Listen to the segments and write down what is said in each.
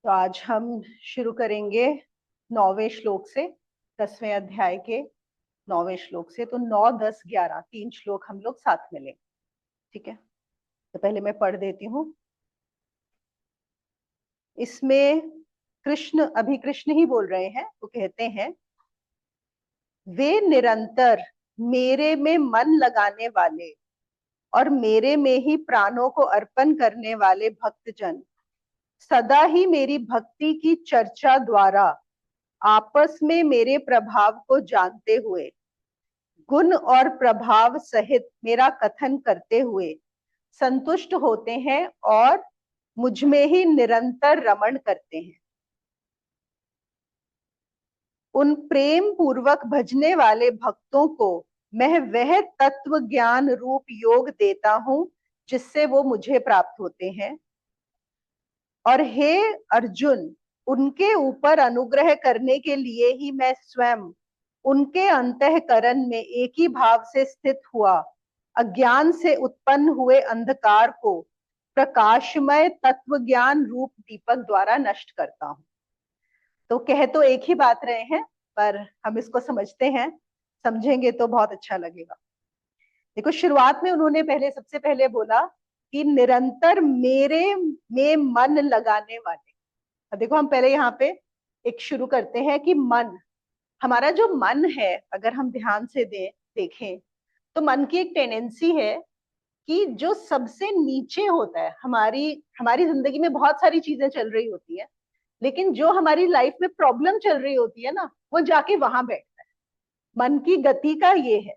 तो आज हम शुरू करेंगे 9वें श्लोक से, 10वें अध्याय के 9वें श्लोक से। तो 9, 10, 11 तीन श्लोक हम लोग साथ में लेंगे। ठीक है, तो पहले मैं पढ़ देती हूँ। इसमें कृष्ण ही बोल रहे हैं। वो कहते हैं, वे निरंतर मेरे में मन लगाने वाले और मेरे में ही प्राणों को अर्पण करने वाले भक्तजन सदा ही मेरी भक्ति की चर्चा द्वारा आपस में मेरे प्रभाव को जानते हुए गुण और प्रभाव सहित मेरा कथन करते हुए संतुष्ट होते हैं और मुझ में ही निरंतर रमण करते हैं। उन प्रेम पूर्वक भजने वाले भक्तों को मैं वह तत्व ज्ञान रूप योग देता हूं जिससे वो मुझे प्राप्त होते हैं। और हे अर्जुन, उनके ऊपर अनुग्रह करने के लिए ही मैं स्वयं उनके अंतःकरण में एक ही भाव से स्थित हुआ अज्ञान से उत्पन्न हुए अंधकार को प्रकाशमय तत्व ज्ञान रूप दीपक द्वारा नष्ट करता हूं। तो कह तो एक ही बात रहे हैं, पर हम इसको समझते हैं, समझेंगे तो बहुत अच्छा लगेगा। देखो, शुरुआत में उन्होंने सबसे पहले बोला कि निरंतर मेरे में मन लगाने वाले। अब देखो, हम पहले यहाँ पे एक शुरू करते हैं कि मन, हमारा जो मन है, अगर हम ध्यान से देखें तो मन की एक टेंडेंसी है कि जो सबसे नीचे होता है, हमारी हमारी जिंदगी में बहुत सारी चीजें चल रही होती है, लेकिन जो हमारी लाइफ में प्रॉब्लम चल रही होती है ना, वो जाके वहां बैठता है। मन की गति का ये है,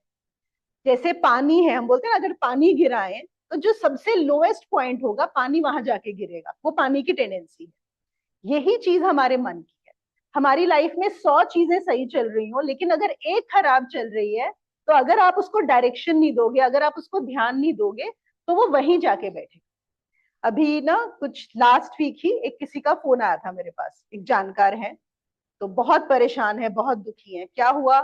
जैसे पानी है, हम बोलते हैं ना, अगर पानी गिराए तो जो सबसे लोएस्ट पॉइंट होगा पानी वहां जाके गिरेगा, वो पानी की टेंडेंसी है। यही चीज हमारे मन की है। हमारी लाइफ में 100 चीजें सही चल रही हो, लेकिन अगर एक खराब चल रही है, तो अगर आप उसको डायरेक्शन नहीं दोगे, अगर आप उसको ध्यान नहीं दोगे, तो वो वहीं जाके बैठेगा। अभी ना कुछ लास्ट वीक ही एक किसी का फोन आया था मेरे पास, एक जानकार है, तो बहुत परेशान है, बहुत दुखी है। क्या हुआ,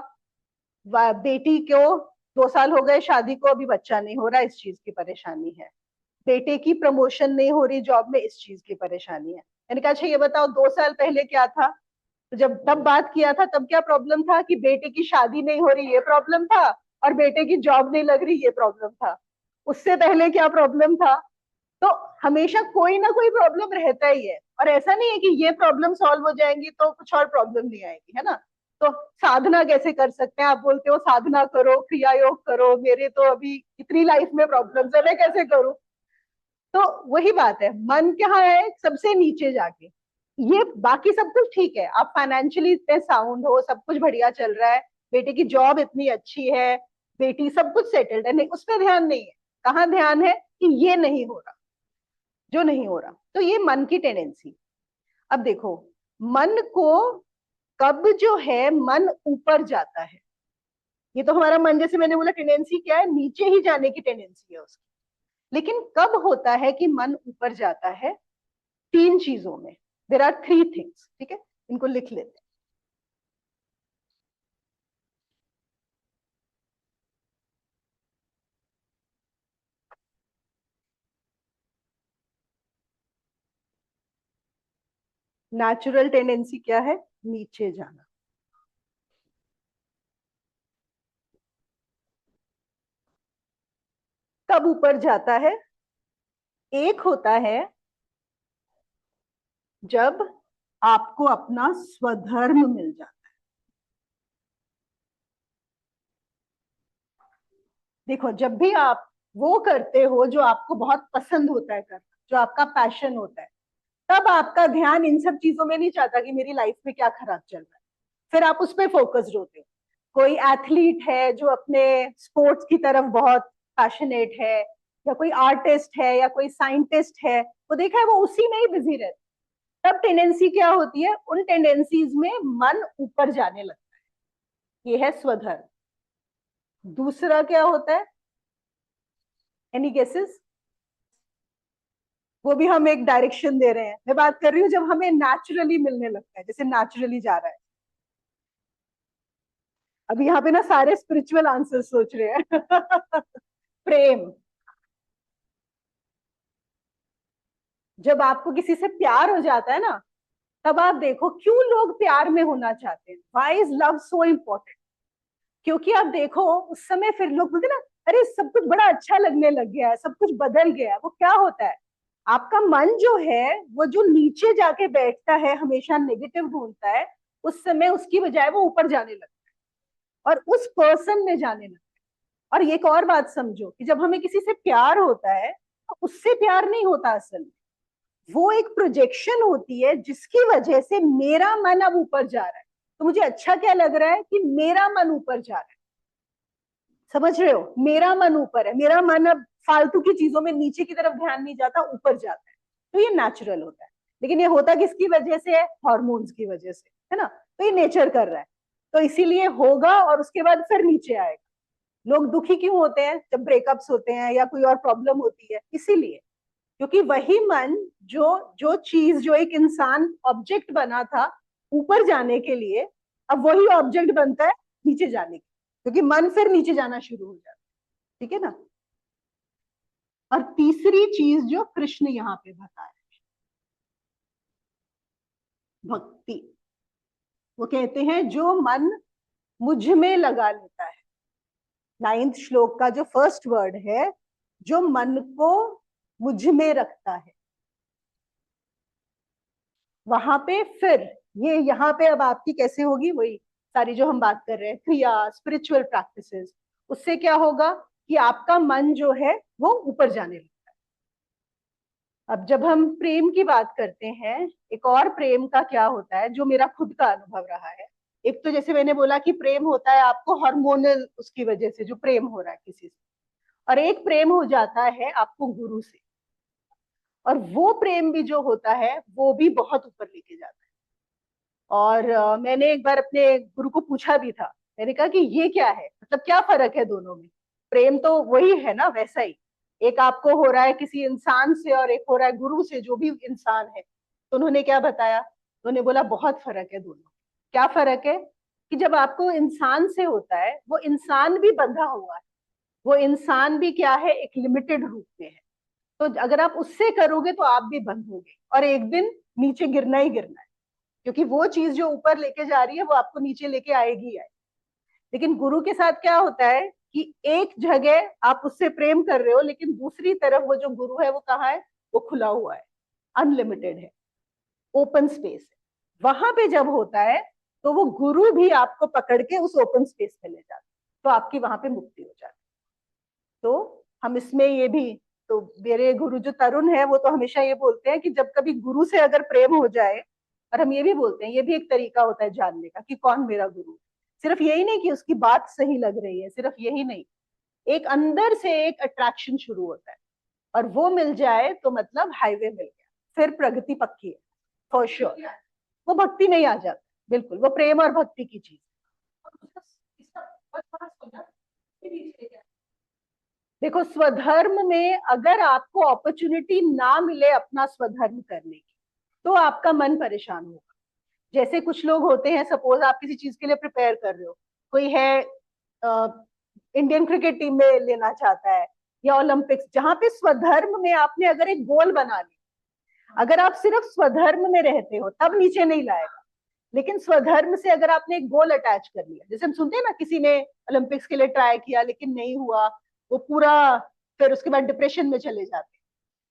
बेटी को 2 साल हो गए शादी को, अभी बच्चा नहीं हो रहा, इस चीज की परेशानी है। बेटे की प्रमोशन नहीं हो रही जॉब में, इस चीज की परेशानी है। मैंने कहा, अच्छा ये बताओ 2 साल पहले क्या था? तो जब तब बात किया था तब क्या प्रॉब्लम था कि बेटे की शादी नहीं हो रही, ये प्रॉब्लम था, और बेटे की जॉब नहीं लग रही, ये प्रॉब्लम था। उससे पहले क्या प्रॉब्लम था? तो हमेशा कोई ना कोई प्रॉब्लम रहता ही है, और ऐसा नहीं है कि ये प्रॉब्लम सॉल्व हो जाएंगी तो कुछ और प्रॉब्लम नहीं आएगी, है ना। तो साधना कैसे कर सकते हैं? आप बोलते हो साधना करो, क्रिया योग करो, मेरे तो अभी इतनी लाइफ में प्रॉब्लम्स है, मैं कैसे करूं? तो वही बात है, मन कहाँ है? सबसे नीचे जाके। ये बाकी सब कुछ ठीक है, आप फाइनेंशियली इतने साउंड हो, सब कुछ बढ़िया चल रहा है, बेटे की जॉब इतनी अच्छी है, बेटी सब कुछ सेटल्ड है, नहीं उस पर ध्यान नहीं है। कहाँ ध्यान है कि ये नहीं हो रहा, जो नहीं हो रहा। तो ये मन की टेंडेंसी। अब देखो, मन को कब जो है मन ऊपर जाता है, ये तो हमारा मन, जैसे मैंने बोला, टेंडेंसी क्या है, नीचे ही जाने की टेंडेंसी है उसकी। लेकिन कब होता है कि मन ऊपर जाता है? तीन चीजों में। देर आर 3 थिंग्स, ठीक है, इनको लिख लेते हैं। नेचुरल टेंडेंसी क्या है? नीचे जाना। कब ऊपर जाता है? एक होता है जब आपको अपना स्वधर्म मिल जाता है। देखो, जब भी आप वो करते हो जो आपको बहुत पसंद होता है करना, जो आपका पैशन होता है, तब आपका ध्यान इन सब चीजों में नहीं चाहता कि मेरी लाइफ में क्या खराब चल रहा है। फिर आप उस पर फोकस्ड होते हो। कोई एथलीट है जो अपने स्पोर्ट्स की तरफ बहुत पैशनेट है, या कोई आर्टिस्ट है, या कोई साइंटिस्ट है, वो देखा है वो उसी में ही बिजी रहता है। तब टेंडेंसी क्या होती है? उन टेंडेंसीज में मन ऊपर जाने लगता है। ये है स्वधर्म। दूसरा क्या होता है? Any guesses? वो भी हम एक डायरेक्शन दे रहे हैं। मैं बात कर रही हूँ जब हमें नेचुरली मिलने लगता है, जैसे नेचुरली जा रहा है। अभी यहाँ पे ना सारे स्पिरिचुअल आंसर सोच रहे हैं। प्रेम। जब आपको किसी से प्यार हो जाता है ना, तब आप देखो क्यों लोग प्यार में होना चाहते हैं, why is love so important. क्योंकि आप देखो उस समय फिर लोग बोलते ना, अरे सब कुछ बड़ा अच्छा लगने लग गया है, सब कुछ बदल गया है। वो क्या होता है, आपका मन जो है वो जो नीचे जाके बैठता है, हमेशा नेगेटिव ढूंढता है, उस समय उसकी बजाय वो ऊपर जाने लगता है और उस पर्सन में जाने लगता है। और एक और बात समझो कि जब हमें किसी से प्यार होता है तो उससे प्यार नहीं होता, असल में वो एक प्रोजेक्शन होती है जिसकी वजह से मेरा मन अब ऊपर जा रहा है। तो मुझे अच्छा क्या लग रहा है कि मेरा मन ऊपर जा रहा है, समझ रहे हो, मेरा मन ऊपर है, मेरा मन अब फालतू की चीजों में नीचे की तरफ ध्यान नहीं जाता, ऊपर जाता है। तो ये नेचुरल होता है। लेकिन ये होता किसकी वजह से है, हॉर्मोन्स की वजह से, है ना। तो ये नेचर कर रहा है, तो इसीलिए होगा और उसके बाद फिर नीचे आएगा। लोग दुखी क्यों होते हैं जब ब्रेकअप्स होते हैं या कोई और प्रॉब्लम होती है, इसीलिए क्योंकि वही मन जो जो चीज जो एक इंसान ऑब्जेक्ट बना था ऊपर जाने के लिए, अब वही ऑब्जेक्ट बनता है नीचे जाने के, क्योंकि मन फिर नीचे जाना शुरू हो जाता है। ठीक है ना। और तीसरी चीज जो कृष्ण यहाँ पे बता रहे हैं, भक्ति। वो कहते हैं जो मन मुझ में लगा लेता है, 9th श्लोक का जो फर्स्ट वर्ड है, जो मन को मुझ में रखता है, वहां पे फिर ये यहाँ पे अब आपकी कैसे होगी, वही सारी जो हम बात कर रहे हैं क्रिया, स्पिरिचुअल प्रैक्टिसेस, उससे क्या होगा कि आपका मन जो है वो ऊपर जाने लगता है। अब जब हम प्रेम की बात करते हैं, एक और प्रेम का क्या होता है जो मेरा खुद का अनुभव रहा है। एक तो जैसे मैंने बोला कि प्रेम होता है आपको हार्मोनल उसकी वजह से जो प्रेम हो रहा है किसी से, और एक प्रेम हो जाता है आपको गुरु से, और वो प्रेम भी जो होता है वो भी बहुत ऊपर लेके जाता है। और मैंने एक बार अपने गुरु को पूछा भी था, मैंने कहा कि ये क्या है, मतलब क्या फर्क है दोनों में। प्रेम तो वही है ना, वैसा ही एक आपको हो रहा है किसी इंसान से और एक हो रहा है गुरु से, जो भी इंसान है। तो उन्होंने क्या बताया, उन्होंने बोला बहुत फर्क है दोनों। क्या फर्क है कि जब आपको इंसान से होता है, वो इंसान भी बंधा हुआ है, वो इंसान भी क्या है, एक लिमिटेड रूप में है। तो अगर आप उससे करोगे तो आप भी बंद होगे और एक दिन नीचे गिरना ही गिरना है, क्योंकि वो चीज जो ऊपर लेके जा रही है वो आपको नीचे लेके आएगी आएगी। लेकिन गुरु के साथ क्या होता है कि एक जगह आप उससे प्रेम कर रहे हो, लेकिन दूसरी तरफ वो जो गुरु है वो कहाँ है, वो खुला हुआ है, अनलिमिटेड है, ओपन स्पेस है। वहां पे जब होता है तो वो गुरु भी आपको पकड़ के उस ओपन स्पेस पे ले जाता है, तो आपकी वहां पे मुक्ति हो जाती है। तो हम इसमें ये भी, तो मेरे गुरु जो तरुण है वो तो हमेशा ये बोलते हैं कि जब कभी गुरु से अगर प्रेम हो जाए, और हम ये भी बोलते हैं, ये भी एक तरीका होता है जानने का कि कौन मेरा गुरु। सिर्फ यही नहीं कि उसकी बात सही लग रही है, सिर्फ यही नहीं, एक अंदर से एक अट्रैक्शन शुरू होता है, और वो मिल जाए तो मतलब हाईवे मिल गया, फिर प्रगति पक्की है, फॉर श्योर। वो भक्ति नहीं आ जाता, बिल्कुल वो प्रेम और भक्ति की चीज। देखो स्वधर्म में अगर आपको अपॉर्चुनिटी ना मिले अपना स्वधर्म करने की, तो आपका मन परेशान होगा। जैसे कुछ लोग होते हैं, सपोज आप किसी चीज के लिए प्रिपेयर कर रहे हो, कोई है इंडियन क्रिकेट टीम में लेना चाहता है या ओलंपिक्स, जहां पे स्वधर्म में आपने अगर एक गोल बना लिया, अगर आप सिर्फ स्वधर्म में रहते हो तब नीचे नहीं लाएगा। लेकिन स्वधर्म से अगर आपने एक गोल अटैच कर लिया, जैसे हम सुनते हैं ना किसी ने ओलंपिक्स के लिए ट्राई किया लेकिन नहीं हुआ, वो पूरा फिर उसके बाद डिप्रेशन में चले जाते,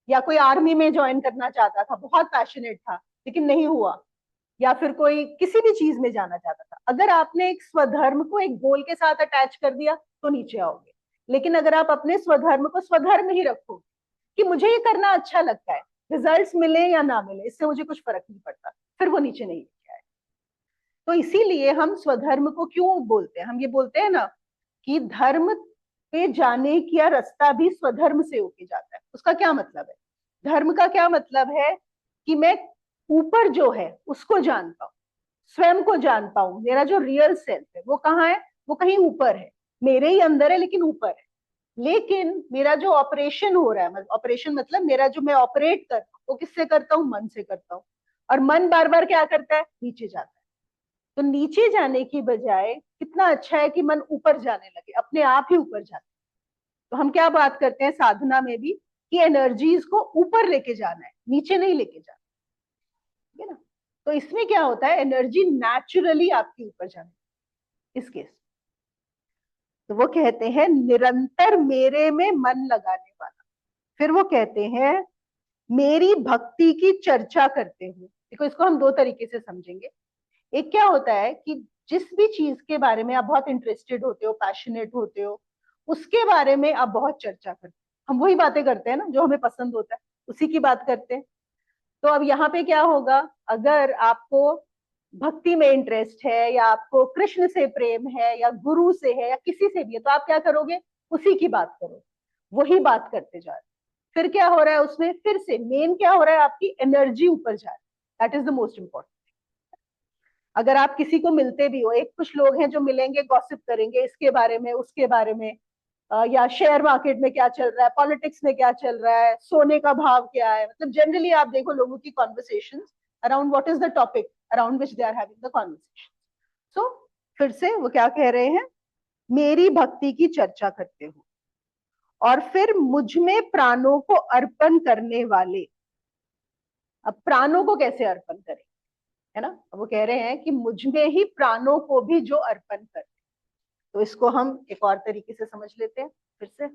या कोई आर्मी में ज्वाइन करना चाहता था, बहुत पैशनेट था लेकिन नहीं हुआ, या फिर कोई किसी भी चीज में जाना चाहता था, अगर आपने एक स्वधर्म को एक गोल के साथ अटैच कर दिया तो नीचे आओगे। लेकिन अगर आप अपने स्वधर्म को स्वधर्म ही रखोगे कि मुझे ये करना अच्छा लगता है, रिजल्ट्स मिले या ना मिले इससे मुझे कुछ फर्क नहीं पड़ता, फिर वो नीचे नहीं लेके आए। तो इसीलिए हम स्वधर्म को क्यों बोलते हैं, हम ये बोलते हैं ना कि धर्म पे जाने का रास्ता भी स्वधर्म से होके जाता है। उसका क्या मतलब है, धर्म का क्या मतलब है कि मैं ऊपर जो है उसको जान पाऊं, स्वयं को जान पाऊं, मेरा जो रियल सेल्फ है वो कहाँ है, वो कहीं ऊपर है, मेरे ही अंदर है लेकिन ऊपर है। लेकिन मेरा जो ऑपरेशन हो रहा है, ऑपरेशन मतलब मेरा जो मैं ऑपरेट करता हूँ वो किससे करता हूँ, मन से करता हूँ। और मन बार बार क्या करता है, नीचे जाता है। तो नीचे जाने की बजाय कितना अच्छा है कि मन ऊपर जाने लगे, अपने आप ही ऊपर जाते। तो हम क्या बात करते हैं साधना में भी कि एनर्जीज को ऊपर लेके जाना है, नीचे नहीं लेके जाना, ठीक है ना। तो तो इसमें क्या होता है, एनर्जी नेचुरली आपके ऊपर जाने इस केस। तो वो कहते हैं निरंतर मेरे में मन लगाने वाला। फिर वो कहते हैं मेरी भक्ति की चर्चा करते हुए। देखो इसको हम दो तरीके से समझेंगे। एक क्या होता है कि जिस भी चीज के बारे में आप बहुत इंटरेस्टेड होते हो, पैशनेट होते हो, उसके बारे में आप बहुत चर्चा करते हो। हम वही बातें करते हैं ना जो हमें पसंद होता है, उसी की बात करते हैं। तो अब यहाँ पे क्या होगा, अगर आपको भक्ति में इंटरेस्ट है या आपको कृष्ण से प्रेम है या गुरु से है या किसी से भी है, तो आप क्या करोगे, उसी की बात करोगे, वही बात करते जा रहे। फिर क्या हो रहा है उसमें, फिर से मेन क्या हो रहा है, आपकी एनर्जी ऊपर जा रही है। That is the most important. अगर आप किसी को मिलते भी हो, एक कुछ लोग हैं जो मिलेंगे गॉसिप करेंगे इसके बारे में उसके बारे में, या शेयर मार्केट में क्या चल रहा है, पॉलिटिक्स में क्या चल रहा है, सोने का भाव क्या है, मतलब जनरली आप देखो लोगों की conversation around what is the topic around which they are having the conversation. So फिर से वो क्या कह रहे हैं, मेरी भक्ति की चर्चा करते हो और फिर मुझ में प्राणों को अर्पण करने वाले। अब प्राणों को कैसे अर्पण करें, है ना, वो कह रहे हैं कि मुझ में ही प्राणों को भी जो अर्पण करे। तो इसको हम एक और तरीके से समझ लेते हैं फिर से।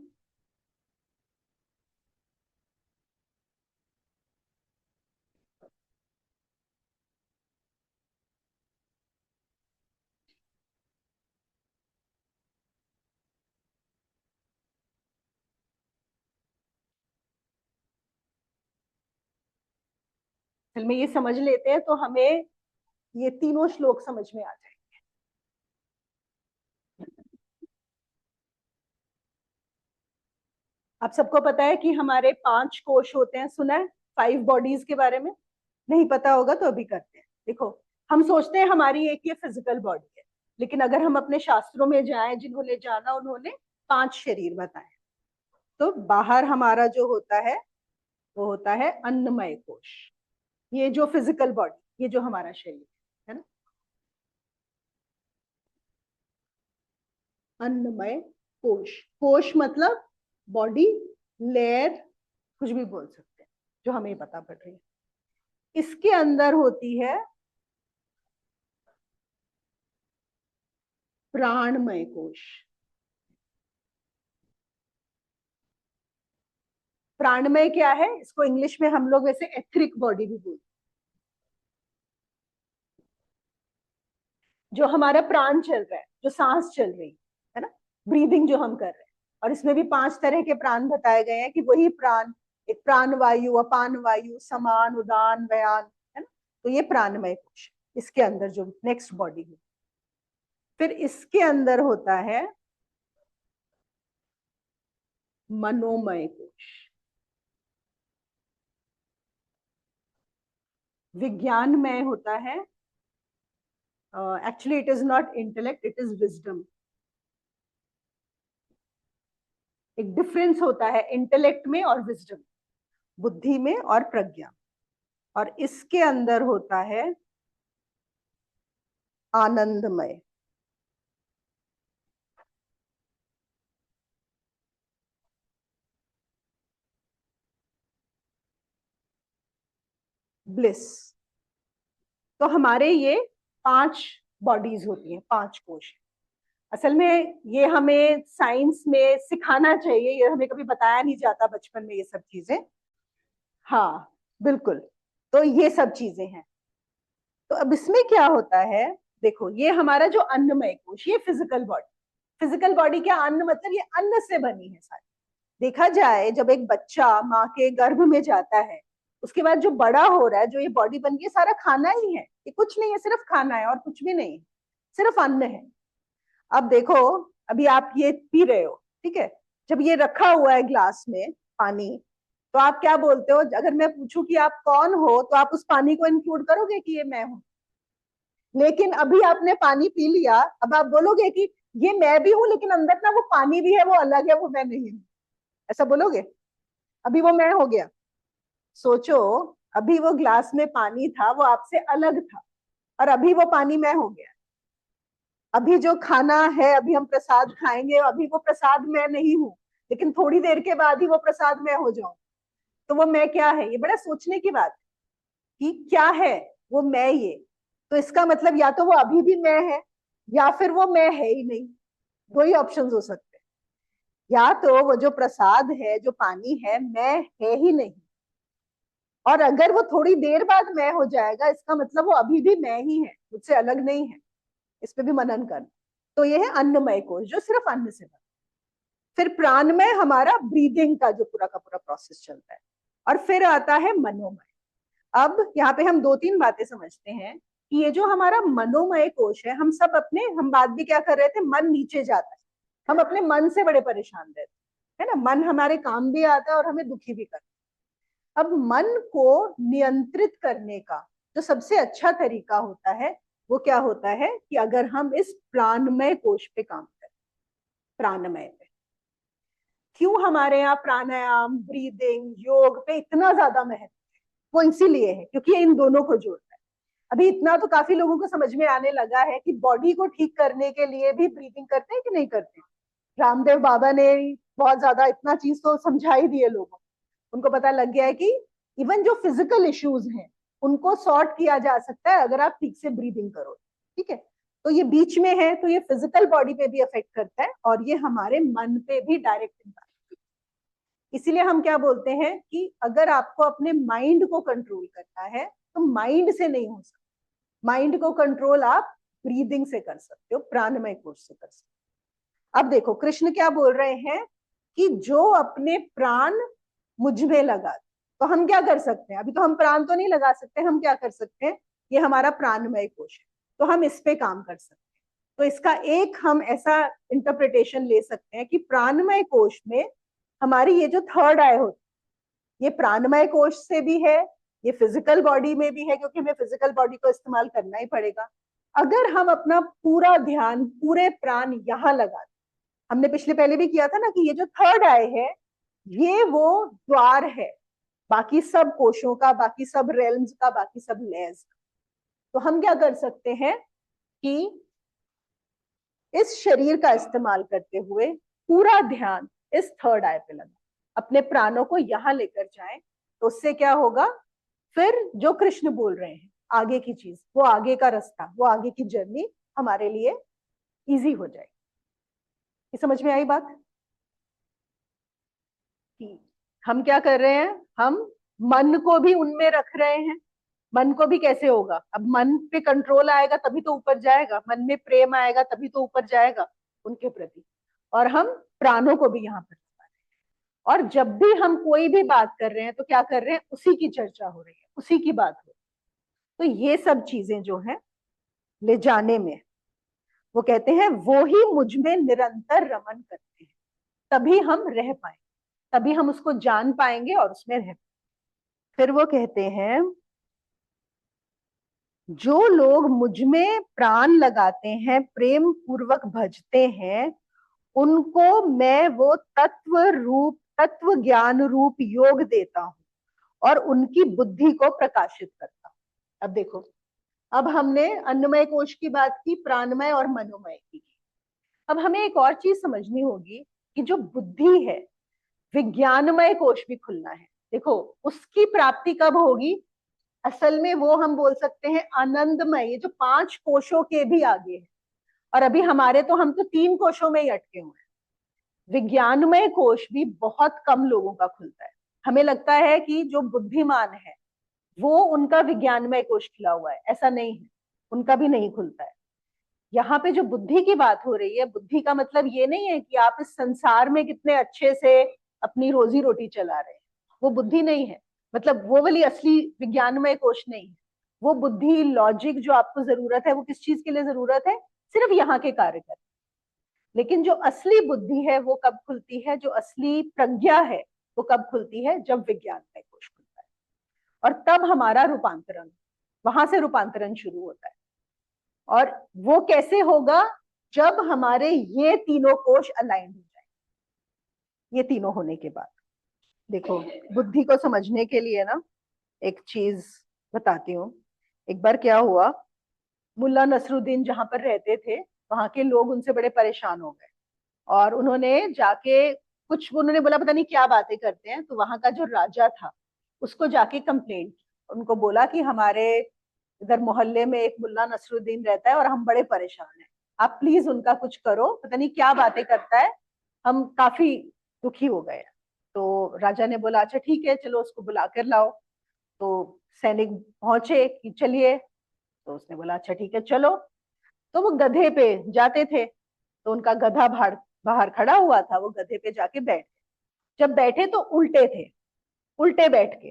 फिल्म में ये समझ लेते हैं तो हमें ये तीनों श्लोक समझ में आ जाए। आप सबको पता है कि हमारे 5 कोश होते हैं, सुना है 5 बॉडीज के बारे में? नहीं पता होगा तो अभी करते हैं। देखो हम सोचते हैं हमारी एक ये फिजिकल बॉडी है, लेकिन अगर हम अपने शास्त्रों में जाएं, जिन्होंने जाना उन्होंने 5 शरीर बताए। तो बाहर हमारा जो होता है वो होता है अन्नमय कोश, ये जो फिजिकल बॉडी, ये जो हमारा शरीर है ना, अन्नमय कोश। कोश मतलब बॉडी, लेयर, कुछ भी बोल सकते हैं, जो हमें पता पड़ रही है। इसके अंदर होती है प्राणमय कोश। प्राणमय क्या है, इसको इंग्लिश में हम लोग वैसे एथरिक बॉडी भी बोलते हैं। जो हमारा प्राण चल रहा है, जो सांस चल रही है ना, ब्रीदिंग जो हम कर रहे हैं। और इसमें भी 5 तरह के प्राण बताए गए हैं कि वही प्राण, एक प्राण वायु, अपान वायु, समान, उदान, व्यान, है ना। तो ये प्राणमय कोश इसके अंदर जो नेक्स्ट बॉडी है। फिर इसके अंदर होता है मनोमय कोश। विज्ञानमय होता है, actually it is not intellect, it is wisdom. एक डिफरेंस होता है इंटेलेक्ट में और विजडम, बुद्धि में और प्रज्ञा। और इसके अंदर होता है आनंदमय। ब्लिस। तो हमारे ये 5 बॉडीज होती हैं, 5 कोश। असल में ये हमें साइंस में सिखाना चाहिए, ये हमें कभी बताया नहीं जाता बचपन में ये सब चीजें। हाँ बिल्कुल। तो ये सब चीजें हैं। तो अब इसमें क्या होता है, देखो ये हमारा जो अन्नमय कोश, ये फिजिकल बॉडी। फिजिकल बॉडी क्या, अन्न मतलब ये अन्न से बनी है सारी। देखा जाए जब एक बच्चा माँ के गर्भ में जाता है, उसके बाद जो बड़ा हो रहा है, जो ये बॉडी बन गई, सारा खाना ही है, ये कुछ नहीं है, सिर्फ खाना है और कुछ भी नहीं, सिर्फ अन्न है। अब देखो, अभी आप ये पी रहे हो, ठीक है, जब ये रखा हुआ है ग्लास में पानी, तो आप क्या बोलते हो, अगर मैं पूछूं कि आप कौन हो, तो आप उस पानी को इंक्लूड करोगे कि ये मैं हूं? लेकिन अभी आपने पानी पी लिया, अब आप बोलोगे कि ये मैं भी हूं, लेकिन अंदर ना वो पानी भी है, वो अलग है, वो मैं नहीं हूं, ऐसा बोलोगे? अभी वो मैं हो गया। सोचो, अभी वो ग्लास में पानी था, वो आपसे अलग था, और अभी वो पानी मैं हो गया। अभी जो खाना है, अभी हम प्रसाद खाएंगे, अभी वो प्रसाद मैं नहीं हूं, लेकिन थोड़ी देर के बाद ही वो प्रसाद मैं हो जाऊं। तो वो मैं क्या है, ये बड़ा सोचने की बात है कि क्या है। वो मैं ये, तो इसका मतलब या तो वो अभी भी मैं है या फिर वो मैं है ही नहीं। दो ही ऑप्शंस हो सकते हैं, या तो वो जो प्रसाद है, जो पानी है, मैं है ही नहीं, और अगर वो थोड़ी देर बाद मैं हो जाएगा इसका मतलब वो अभी भी मैं ही है, मुझसे अलग नहीं है। इस पे भी मनन करना। तो ये है अन्नमय कोश जो सिर्फ अन्न से बना। फिर प्राणमय हमारा ब्रीदिंग का जो पूरा का पूरा प्रोसेस चलता है, और फिर आता है मनोमय। अब यहाँ पे हम दो तीन बातें समझते हैं कि ये जो हमारा मनोमय कोश है, हम सब अपने, हम बात भी क्या कर रहे थे, मन नीचे जाता है, हम अपने मन से बड़े परेशान रहते हैं ना, मन हमारे काम भी आता है और हमें दुखी भी करता है। अब मन को नियंत्रित करने का जो सबसे अच्छा तरीका होता है वो क्या होता है कि अगर हम इस प्राणमय कोश पे काम करें। प्राणमय पे क्यों हमारे यहाँ प्राणायाम, ब्रीदिंग, योग पे इतना ज्यादा महत्व, वो इसीलिए है क्योंकि ये इन दोनों को जोड़ता है। अभी इतना तो काफी लोगों को समझ में आने लगा है कि बॉडी को ठीक करने के लिए भी ब्रीदिंग करते हैं कि नहीं करते। रामदेव बाबा ने बहुत ज्यादा इतना चीज तो समझा ही दिए लोगों को, उनको पता लग गया है कि इवन जो फिजिकल इश्यूज हैं उनको सॉर्ट किया जा सकता है अगर आप ठीक से ब्रीदिंग करो। ठीक है, तो ये बीच में है, तो ये फिजिकल बॉडी पे भी अफेक्ट करता है और ये हमारे मन पे भी डायरेक्ट इम्पैक्ट। इसीलिए हम क्या बोलते हैं कि अगर आपको अपने माइंड को कंट्रोल करना है तो माइंड से नहीं हो सकता, माइंड को कंट्रोल आप ब्रीदिंग से कर सकते हो, प्राणमय कोश से कर सकते हो। अब देखो कृष्ण क्या बोल रहे हैं कि जो अपने प्राण मुझ में लगा, तो हम क्या कर सकते हैं, अभी तो हम प्राण तो नहीं लगा सकते, हम क्या कर सकते हैं, ये हमारा प्राणमय कोश है, तो हम इस पे काम कर सकते हैं। तो इसका एक हम ऐसा इंटरप्रिटेशन ले सकते हैं कि प्राणमय कोश में हमारी ये जो थर्ड आई होती है, ये प्राणमय कोश से भी है, ये फिजिकल बॉडी में भी है क्योंकि हमें फिजिकल बॉडी को इस्तेमाल करना ही पड़ेगा। अगर हम अपना पूरा ध्यान, पूरे प्राण यहाँ लगा, हमने पिछले पहले भी किया था ना कि ये जो थर्ड आई है ये वो द्वार है बाकी सब कोशों का, बाकी सब रेल्म्स का, बाकी सब लेयर्स का। तो हम क्या कर सकते हैं कि इस शरीर का इस्तेमाल करते हुए पूरा ध्यान इस थर्ड आई पे लगा, अपने प्राणों को यहां लेकर जाएं, तो उससे क्या होगा, फिर जो कृष्ण बोल रहे हैं आगे की चीज, वो आगे का रास्ता, वो आगे की जर्नी हमारे लिए इजी हो जाएगी। ये समझ में आई बात कि हम क्या कर रहे हैं, हम मन को भी उनमें रख रहे हैं। मन को भी कैसे होगा, अब मन पे कंट्रोल आएगा तभी तो ऊपर जाएगा, मन में प्रेम आएगा तभी तो ऊपर जाएगा उनके प्रति, और हम प्राणों को भी यहाँ पर, और जब भी हम कोई भी बात कर रहे हैं तो क्या कर रहे हैं, उसी की चर्चा हो रही है, उसी की बात हो रही है। तो ये सब चीजें जो है ले जाने में, वो कहते हैं वो ही मुझ में निरंतर रमन करते हैं, तभी हम रह पाएंगे, तभी हम उसको जान पाएंगे और उसमें रह पाएंगे। फिर वो कहते हैं जो लोग मुझ में प्राण लगाते हैं, प्रेम पूर्वक भजते हैं, उनको मैं वो तत्व ज्ञान रूप योग देता हूं और उनकी बुद्धि को प्रकाशित करता हूं। अब देखो, अब हमने अन्नमय कोश की बात की, प्राणमय और मनोमय की। अब हमें एक और चीज समझनी होगी कि जो बुद्धि है, विज्ञानमय कोश भी खुलना है। देखो उसकी प्राप्ति कब होगी, असल में वो हम बोल सकते हैं आनंदमय, ये जो 5 कोशों के भी आगे है, और अभी हमारे तो, हम तो 3 कोशों में ही अटके हुए हैं। विज्ञानमय कोश भी बहुत कम लोगों का खुलता है। हमें लगता है कि जो बुद्धिमान है वो उनका विज्ञानमय कोश खुला हुआ है, ऐसा नहीं है, उनका भी नहीं खुलता है। यहाँ पे जो बुद्धि की बात हो रही है, बुद्धि का मतलब ये नहीं है कि आप इस संसार में कितने अच्छे से अपनी रोजी रोटी चला रहे हैं, वो बुद्धि नहीं है, मतलब वो वाली असली विज्ञानमय कोश नहीं है। वो बुद्धि, लॉजिक जो आपको जरूरत है, वो किस चीज के लिए जरूरत है, सिर्फ यहाँ के कार्य कर। लेकिन जो असली बुद्धि है वो कब खुलती है, जो असली प्रज्ञा है वो कब खुलती है, जब विज्ञानमय कोश खुलता है, और तब हमारा रूपांतरण, वहां से रूपांतरण शुरू होता है। और वो कैसे होगा, जब हमारे ये तीनों कोश अलाइंड हो जाए। ये तीनों होने के बाद, देखो बुद्धि को समझने के लिए ना एक चीज बताती हूँ। एक बार क्या हुआ, मुल्ला नसरुद्दीन जहां पर रहते थे, वहां के लोग उनसे बड़े परेशान हो गए, और उन्होंने जाके कुछ, उन्होंने बोला पता नहीं क्या बातें करते हैं, तो वहां का जो राजा था उसको जाके कंप्लेंट, उनको बोला कि हमारे इधर मोहल्ले में एक मुल्ला नसरुद्दीन रहता है और हम बड़े परेशान हैं, आप प्लीज उनका कुछ करो, पता नहीं क्या बातें करता है, हम काफी दुखी हो गए। तो राजा ने बोला अच्छा ठीक है, चलो उसको बुला कर लाओ। तो सैनिक पहुंचे कि चलिए। तो उसने बोला अच्छा ठीक है चलो। तो वो गधे पे जाते थे, तो उनका गधा बाहर बाहर खड़ा हुआ था, वो गधे पे जाके बैठ, जब बैठे तो उल्टे थे, उल्टे बैठ के।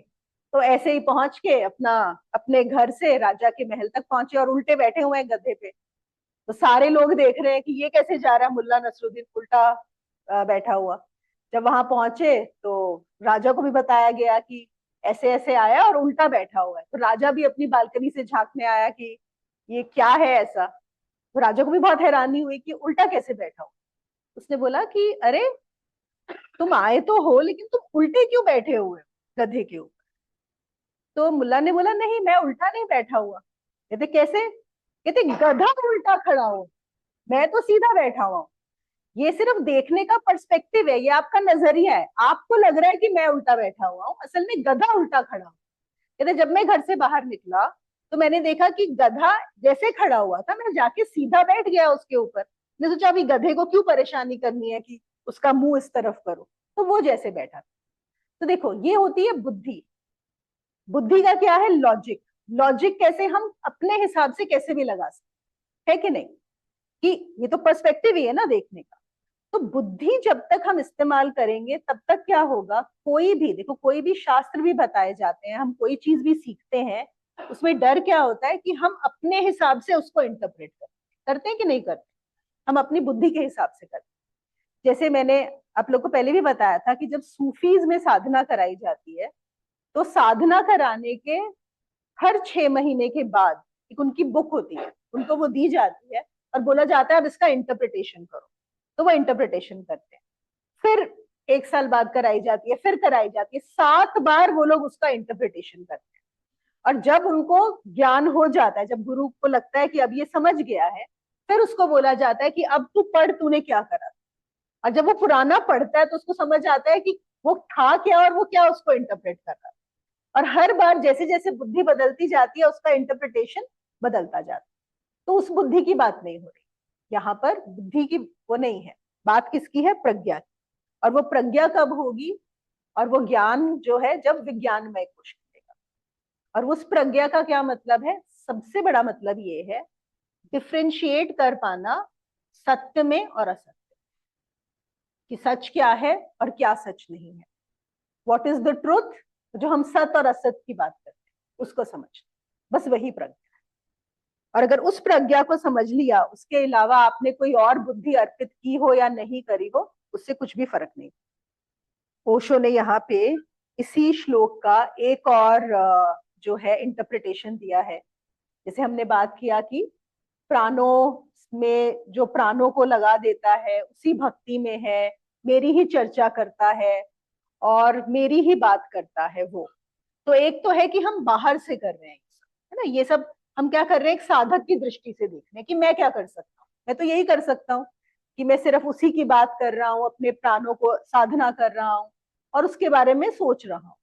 तो ऐसे ही पहुंच के अपना अपने घर से राजा के महल तक पहुंचे और उल्टे बैठे हुए हैं गधे पे। तो सारे लोग देख रहे हैं कि ये कैसे जा रहा है मुल्ला नसरुद्दीन उल्टा बैठा हुआ। जब वहां पहुंचे तो राजा को भी बताया गया कि ऐसे ऐसे आया और उल्टा बैठा हुआ है। तो राजा भी अपनी बालकनी से झांकने आया कि ये क्या है ऐसा। तो राजा को भी बहुत हैरानी हुई कि उल्टा कैसे बैठा हुआ। उसने बोला कि अरे तुम आए तो हो, लेकिन तुम उल्टे क्यों बैठे हुए हो गधे के ऊपर। तो मुल्ला ने बोला नहीं मैं उल्टा नहीं बैठा हुआ। कहते कैसे, कहते गधा उल्टा खड़ा हो, मैं तो सीधा बैठा हुआ हूँ। ये सिर्फ देखने का पर्सपेक्टिव है, ये आपका नजरिया है, आपको लग रहा है कि मैं उल्टा बैठा हुआ हूँ, असल में गधा उल्टा खड़ा हो। कहते जब मैं घर से बाहर निकला तो मैंने देखा कि गधा जैसे खड़ा हुआ था, मैं जाके सीधा बैठ गया उसके ऊपर। मैंने सोचा अभी गधे को क्यों परेशानी करनी है कि उसका मुंह इस तरफ करो, तो वो जैसे बैठा। तो देखो ये होती है बुद्धि। बुद्धि का क्या है, लॉजिक। लॉजिक कैसे हम अपने हिसाब से कैसे भी लगा सकते है कि नहीं, कि ये तो पर्सपेक्टिव ही है ना देखने का। तो बुद्धि जब तक हम इस्तेमाल करेंगे तब तक क्या होगा, कोई भी देखो, कोई भी शास्त्र भी बताए जाते हैं, हम कोई चीज भी सीखते हैं, उसमें डर क्या होता है कि हम अपने हिसाब से उसको इंटरप्रेट करते हैं कि नहीं करते, हम अपनी बुद्धि के हिसाब से करते हैं। जैसे मैंने आप लोग को पहले भी बताया था कि जब सूफीज में साधना कराई जाती है, तो साधना कराने के हर 6 महीने के बाद एक उनकी बुक होती है, उनको वो दी जाती है और बोला जाता है अब इसका इंटरप्रिटेशन करो। तो वो इंटरप्रिटेशन करते हैं। फिर 1 साल बाद कराई जाती है, फिर कराई जाती है, 7 बार वो लोग उसका इंटरप्रिटेशन करते हैं। और जब उनको ज्ञान हो जाता है, जब गुरु को लगता है कि अब ये समझ गया है, फिर उसको बोला जाता है कि अब तू पढ़, तूने क्या करा। और जब वो पुराना पढ़ता है तो उसको समझ आता है कि वो था क्या और वो क्या उसको इंटरप्रेट कर रहा है। और हर बार जैसे जैसे बुद्धि बदलती जाती है उसका इंटरप्रिटेशन बदलता जाता है। तो उस बुद्धि की बात नहीं हो रही यहाँ पर, बुद्धि की वो नहीं है बात, किसकी है, प्रज्ञा की। और वो प्रज्ञा कब होगी, और वो ज्ञान जो है जब विज्ञानमय कोश मिलेगा। और उस प्रज्ञा का क्या मतलब है, सबसे बड़ा मतलब ये है डिफ्रेंशिएट कर पाना सत्य में और असत्य, कि सच क्या है और क्या सच नहीं है। व्हाट इज द ट्रूथ, जो हम सत्य और असत्य की बात करते हैं उसको समझना, बस वही प्रज्ञा। और अगर उस प्रज्ञा को समझ लिया, उसके अलावा आपने कोई और बुद्धि अर्पित की हो या नहीं करी हो, उससे कुछ भी फर्क नहीं। ओशो ने यहाँ पे इसी श्लोक का एक और जो है इंटरप्रिटेशन दिया है। जैसे हमने बात किया कि प्राणों में जो प्राणों को लगा देता है उसी भक्ति में है, मेरी ही चर्चा करता है और मेरी ही बात करता है वो। तो एक तो है कि हम बाहर से कर रहे हैं है ना, ये सब हम क्या कर रहे हैं, एक साधक की दृष्टि से देख रहे हैं कि मैं क्या कर सकता हूँ, मैं तो यही कर सकता हूँ कि मैं सिर्फ उसी की बात कर रहा हूँ, अपने प्राणों को साधना कर रहा हूँ और उसके बारे में सोच रहा हूँ।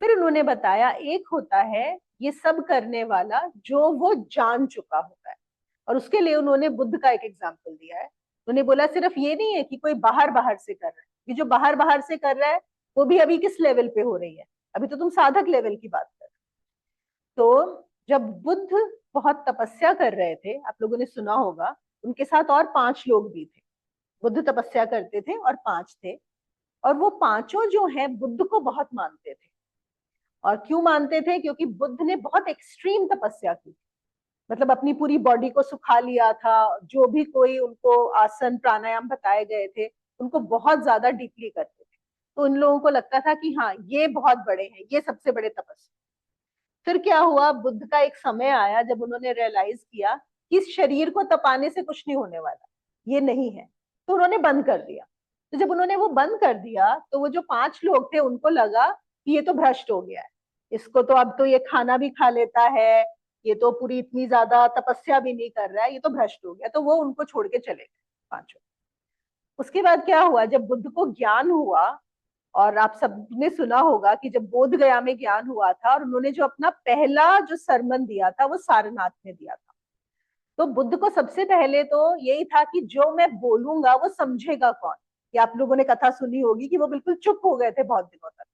फिर उन्होंने बताया एक होता है ये सब करने वाला जो वो जान चुका होता है, और उसके लिए उन्होंने बुद्ध का एक एग्जाम्पल दिया है। उन्होंने बोला सिर्फ ये नहीं है कि कोई बाहर बाहर से कर रहा है, ये जो बाहर बाहर से कर रहा है वो भी अभी किस लेवल पे हो रही है, अभी तो तुम साधक लेवल की बात कर। तो जब बुद्ध बहुत तपस्या कर रहे थे, आप लोगों ने सुना होगा, उनके साथ और 5 लोग भी थे। बुद्ध तपस्या करते थे और 5 थे, और वो पांचों जो है बुद्ध को बहुत मानते थे। और क्यों मानते थे, क्योंकि बुद्ध ने बहुत एक्सट्रीम तपस्या की, मतलब अपनी पूरी बॉडी को सुखा लिया था, जो भी कोई उनको आसन प्राणायाम बताए गए थे उनको बहुत ज्यादा डीपली करते थे। तो उन लोगों को लगता था कि हाँ ये बहुत बड़े हैं, ये सबसे बड़े तपस्वी। फिर क्या हुआ, बुद्ध का एक समय आया जब उन्होंने रियलाइज किया कि इस शरीर को तपाने से कुछ नहीं होने वाला, ये नहीं है, तो उन्होंने बंद कर दिया। तो जब उन्होंने वो बंद कर दिया तो वो जो 5 लोग थे उनको लगा कि ये तो भ्रष्ट हो गया है, इसको तो अब तो ये खाना भी खा लेता है, ये तो पूरी इतनी ज्यादा तपस्या भी नहीं कर रहा है, ये तो भ्रष्ट हो गया। तो वो उनको छोड़ के चले गए 5। उसके बाद क्या हुआ, जब बुद्ध को ज्ञान हुआ और आप सबने सुना होगा कि जब बोध गया में ज्ञान हुआ था और उन्होंने जो अपना पहला जो सरमन दिया था वो सारनाथ में दिया था। तो बुद्ध को सबसे पहले तो यही था कि जो मैं बोलूंगा वो समझेगा कौन। ये आप लोगों ने कथा सुनी होगी कि वो बिल्कुल चुप हो गए थे बहुत दिनों तक।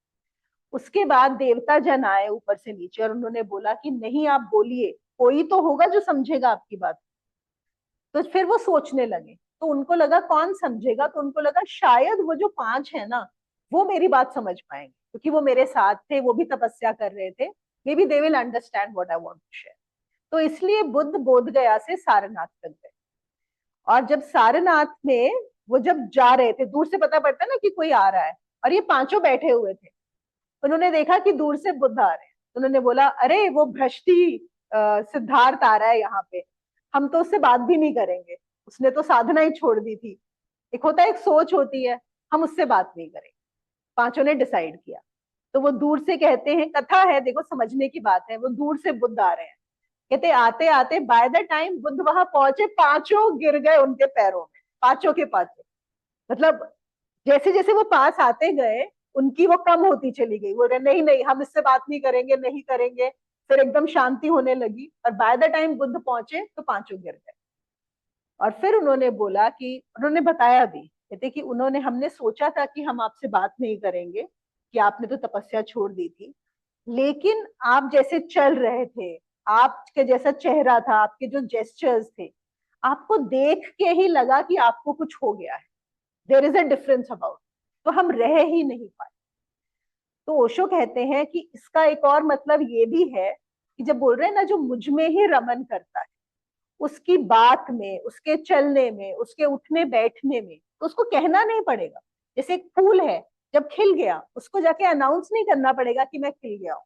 उसके बाद देवता जन आए ऊपर से नीचे और उन्होंने बोला कि नहीं आप बोलिए, कोई तो होगा जो समझेगा आपकी बात। तो फिर वो सोचने लगे, तो उनको लगा कौन समझेगा, तो उनको लगा शायद वो जो 5 है ना वो मेरी बात समझ पाएंगे, क्योंकि वो मेरे साथ थे, वो भी तपस्या कर रहे थे। Maybe they will understand what I want to share. तो इसलिए बुद्ध बोध गया से सारनाथ तक गए। और जब सारनाथ में वो जब जा रहे थे, दूर से पता पड़ता ना कि कोई आ रहा है, और ये पांचों बैठे हुए थे। उन्होंने देखा कि दूर से बुद्ध आ रहे हैं, तो उन्होंने बोला अरे वो भ्रष्टी सिद्धार्थ आ रहा है यहाँ पे, हम तो उससे बात भी नहीं करेंगे, उसने तो साधना ही छोड़ दी थी। एक होता है, एक सोच होती है, हम उससे बात नहीं करेंगे। पांचों ने डिसाइड किया। तो वो दूर से कहते हैं, कथा है देखो समझने की बात है, वो दूर से बुद्ध आ रहे हैं। कहते आते आते बाय द टाइम बुद्ध वहां पहुंचे, पांचों गिर गए उनके पैरों में, पांचों के पांचों। मतलब जैसे जैसे वो पास आते गए उनकी वो कम होती चली गई, वो नहीं नहीं हम इससे बात नहीं करेंगे, नहीं करेंगे। फिर एकदम शांति होने लगी और बाय द टाइम बुद्ध पहुंचे तो पांचों गिर गए। और फिर उन्होंने बोला कि उन्होंने बताया भी, कहते कि उन्होंने हमने सोचा था कि हम आपसे बात नहीं करेंगे, कि आपने तो तपस्या छोड़ दी थी, लेकिन आप जैसे चल रहे थे, आपके जैसा चेहरा था, आपके जो जेस्चर्स थे, आपको देख के ही लगा कि आपको कुछ हो गया है, there is a difference about, तो हम रह ही नहीं पाए। तो ओशो कहते हैं कि इसका एक और मतलब ये भी है कि जब बोल रहे हैं ना जो मुझ में ही रमन करता है, उसकी बात में, उसके चलने में, उसके उठने बैठने में, तो उसको कहना नहीं पड़ेगा। जैसे एक फूल है, जब खिल गया उसको जाके अनाउंस नहीं करना पड़ेगा कि मैं खिल गया हूँ,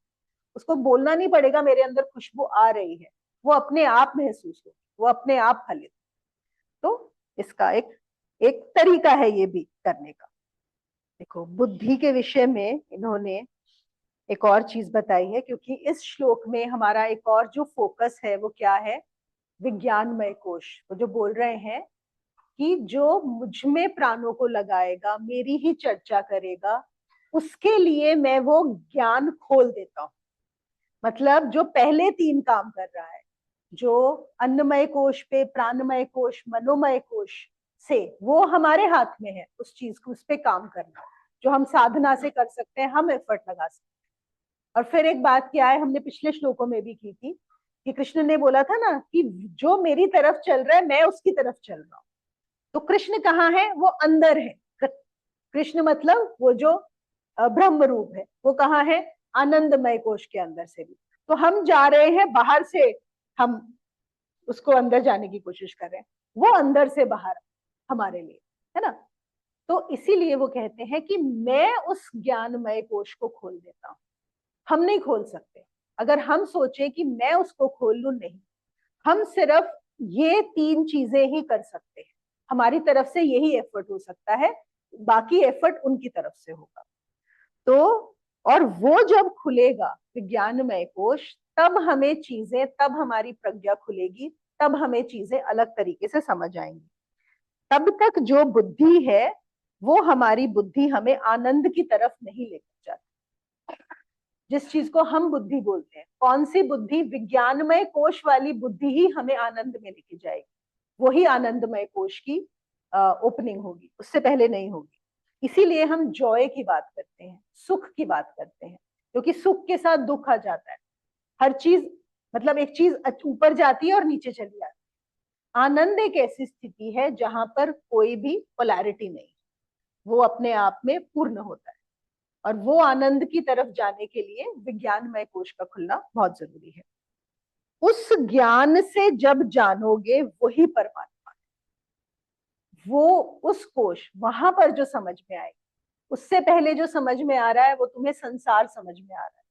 उसको बोलना नहीं पड़ेगा मेरे अंदर खुशबू आ रही है, वो अपने आप महसूस हो, वो अपने आप फलित। तो इसका एक एक तरीका है ये भी करने का। देखो बुद्धि के विषय में इन्होंने एक और चीज बताई है, क्योंकि इस श्लोक में हमारा एक और जो फोकस है वो क्या है, विज्ञानमय कोश। वो जो बोल रहे हैं कि जो मुझ में प्राणों को लगाएगा, मेरी ही चर्चा करेगा, उसके लिए मैं वो ज्ञान खोल देता हूं। मतलब जो पहले 3 काम कर रहा है, जो अन्नमय कोश पे, प्राणमय कोश, मनोमय कोश से, वो हमारे हाथ में है उस चीज को, उस पे काम करना, जो हम साधना से कर सकते हैं, हम एफर्ट लगा सकते हैं। और फिर एक बात क्या है, हमने पिछले श्लोकों में भी की थी कि कृष्ण ने बोला था ना कि जो मेरी तरफ चल रहा है मैं उसकी तरफ चल रहा हूं। तो कृष्ण कहाँ है, वो अंदर है। कृष्ण मतलब वो जो ब्रह्म रूप है, वो कहाँ है, आनंदमय कोश के अंदर से भी। तो हम जा रहे हैं बाहर से, हम उसको अंदर जाने की कोशिश कर रहे हैं, वो अंदर से बाहर हमारे लिए, है ना। तो इसीलिए वो कहते हैं कि मैं उस ज्ञानमय कोश को खोल देता हूं। हम नहीं खोल सकते। अगर हम सोचे कि मैं उसको खोल लू, नहीं, हम सिर्फ ये 3 चीजें ही कर सकते हैं, हमारी तरफ से यही एफर्ट हो सकता है, बाकी एफर्ट उनकी तरफ से होगा। तो और वो जब खुलेगा विज्ञानमय कोश, तब हमें चीजें, तब हमारी प्रज्ञा खुलेगी, तब हमें चीजें अलग तरीके से समझ आएंगी। तब तक जो बुद्धि है वो हमारी बुद्धि हमें आनंद की तरफ नहीं लेकर जाती। जिस चीज को हम बुद्धि बोलते हैं, कौन सी बुद्धि, विज्ञानमय कोश वाली बुद्धि ही हमें आनंद में लेके जाएगी। वही आनंदमय कोश की ओपनिंग होगी, उससे पहले नहीं होगी। इसीलिए हम जॉय की बात करते हैं, सुख की बात करते हैं, क्योंकि सुख के साथ दुख आ जाता है। हर चीज, मतलब एक चीज ऊपर जाती है और नीचे चली जाती है। आनंद एक ऐसी स्थिति है जहां पर कोई भी पोलैरिटी नहीं, वो अपने आप में पूर्ण होता है। और वो आनंद की तरफ जाने के लिए विज्ञानमय कोश का खुलना बहुत जरूरी है। उस ज्ञान से जब जानोगे वही परमात्मा, वो उस कोश, वहां पर जो समझ में आएगी। उससे पहले जो समझ में आ रहा है वो तुम्हें संसार समझ में आ रहा है,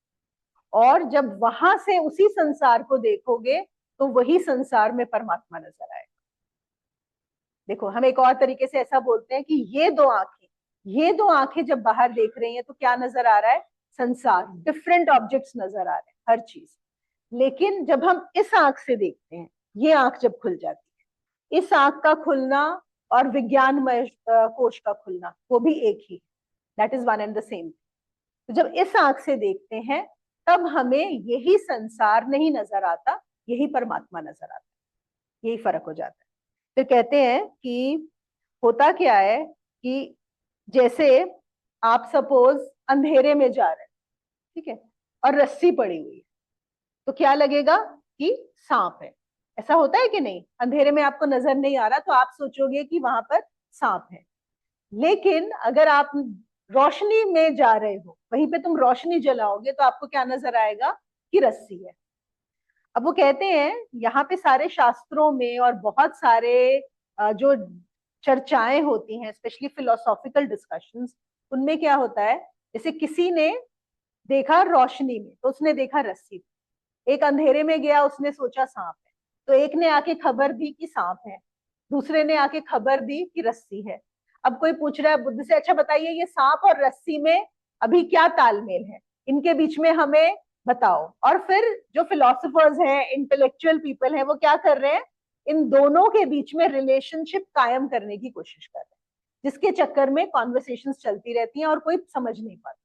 और जब वहां से उसी संसार को देखोगे तो वही संसार में परमात्मा नजर आएगा। देखो हम एक और तरीके से ऐसा बोलते हैं कि ये दो आंखें जब बाहर देख रही हैं तो क्या नजर आ रहा है, संसार, डिफरेंट ऑब्जेक्ट्स नजर आ रहे हैं, हर चीज। लेकिन जब हम इस आंख से देखते हैं, ये आंख जब खुल जाती है, इस आंख का खुलना और विज्ञानमय कोश का खुलना, वो भी एक ही। That is one and the same. तो जब इस आंख से देखते हैं तब हमें यही संसार नहीं नजर आता, यही परमात्मा नजर आता है, यही फर्क हो जाता है। फिर कहते हैं कि होता क्या है कि जैसे आप सपोज अंधेरे में जा रहे हैं, ठीक है, और रस्सी पड़ी हुई है, तो क्या लगेगा कि सांप है। ऐसा होता है कि नहीं? अंधेरे में आपको नजर नहीं आ रहा तो आप सोचोगे कि वहां पर सांप है। लेकिन अगर आप रोशनी में जा रहे हो, वहीं पे तुम रोशनी जलाओगे तो आपको क्या नजर आएगा कि रस्सी है। अब वो कहते हैं यहाँ पे सारे शास्त्रों में और बहुत सारे जो चर्चाएं होती हैं, स्पेशली फिलोसॉफिकल डिस्कशंस, उनमें क्या होता है, जैसे किसी ने देखा रोशनी में तो उसने देखा रस्सी, एक अंधेरे में गया उसने सोचा सांप है, तो एक ने आके खबर दी कि सांप है, दूसरे ने आके खबर दी कि रस्सी है। अब कोई पूछ रहा है बुद्ध से, अच्छा बताइए ये सांप और रस्सी में अभी क्या तालमेल है, इनके बीच में हमें बताओ। और फिर जो फिलोसोफर्स हैं, इंटेलेक्चुअल पीपल हैं, वो क्या कर रहे हैं, इन दोनों के बीच में रिलेशनशिप कायम करने की कोशिश कर रहे हैं, जिसके चक्कर में कॉन्वर्सेशंस चलती रहती हैं और कोई समझ नहीं पाता,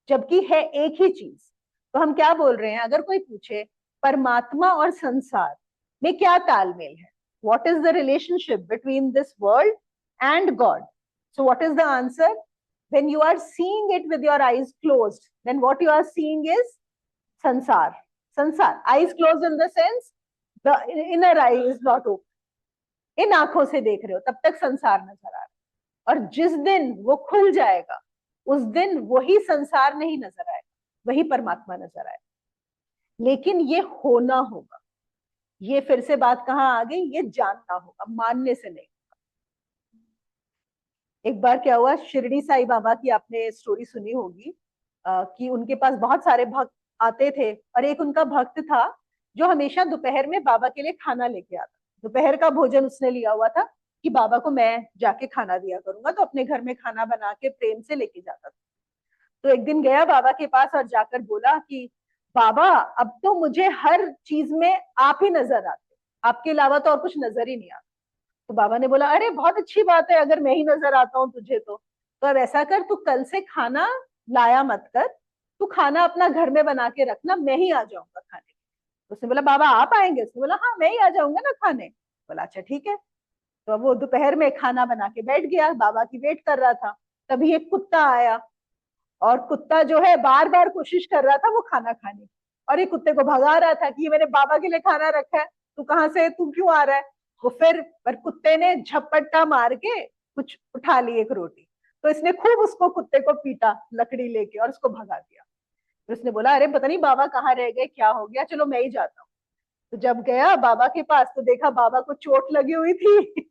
जबकि है एक ही चीज। तो हम क्या बोल रहे हैं, अगर कोई पूछे परमात्मा और संसार में क्या तालमेल है, what is the relationship between this world and God, so what is the answer, when you are seeing it with your eyes closed, then what you are seeing is sansar. Sansar, eyes closed in the sense the inner eye is not open, इन आंखों से देख रहे हो तब तक संसार नजर आ रहा है, और जिस दिन वो खुल जाएगा उस दिन वही संसार नहीं नजर आएगा, वही परमात्मा नजर आएगा। लेकिन ये होना होगा, ये फिर से बात कहाँ आ गई, ये जानना होगा, मानने से नहीं। एक बार क्या हुआ, शिरडी साईं बाबा की आपने स्टोरी सुनी होगी, कि उनके पास बहुत सारे भक्त आते थे, और एक उनका भक्त था जो हमेशा दोपहर में बाबा के लिए खाना लेके आता। दोपहर का भोजन उसने लिया हुआ था कि बाबा को मैं जाके खाना दिया करूंगा, तो अपने घर में खाना बना के प्रेम से लेके जाता था। तो एक दिन गया बाबा के पास और जाकर बोला कि बाबा अब तो मुझे हर चीज में आप ही नजर आते, आपके अलावा तो और कुछ नजर ही नहीं आता। तो बाबा ने बोला अरे बहुत अच्छी बात है, अगर मैं ही नजर आता हूँ तुझे तो अब ऐसा कर, तू कल से खाना लाया मत कर, तू खाना अपना घर में बना के रखना, मैं ही आ जाऊंगा खाने। तो उसने बोला बाबा आप आएंगे? उसने बोला हाँ मैं ही आ जाऊंगा ना खाने। बोला अच्छा ठीक है। तो अब वो दोपहर में खाना बना के बैठ गया, बाबा की वेट कर रहा था। तभी एक कुत्ता आया, और कुत्ता जो है बार बार कोशिश कर रहा था वो खाना खाने की, और ये कुत्ते को भगा रहा था कि ये मैंने बाबा के लिए खाना रखा है, तू कहाँ से, तू क्यों आ रहा है। वो फिर पर कुत्ते ने झपट्टा मार के कुछ उठा ली एक रोटी, तो इसने खूब उसको कुत्ते को पीटा लकड़ी लेके और उसको भगा दिया। तो उसने बोला अरे पता नहीं बाबा कहाँ रह गए, क्या हो गया, चलो मैं ही जाता हूँ। तो जब गया बाबा के पास तो देखा बाबा को चोट लगी हुई थी।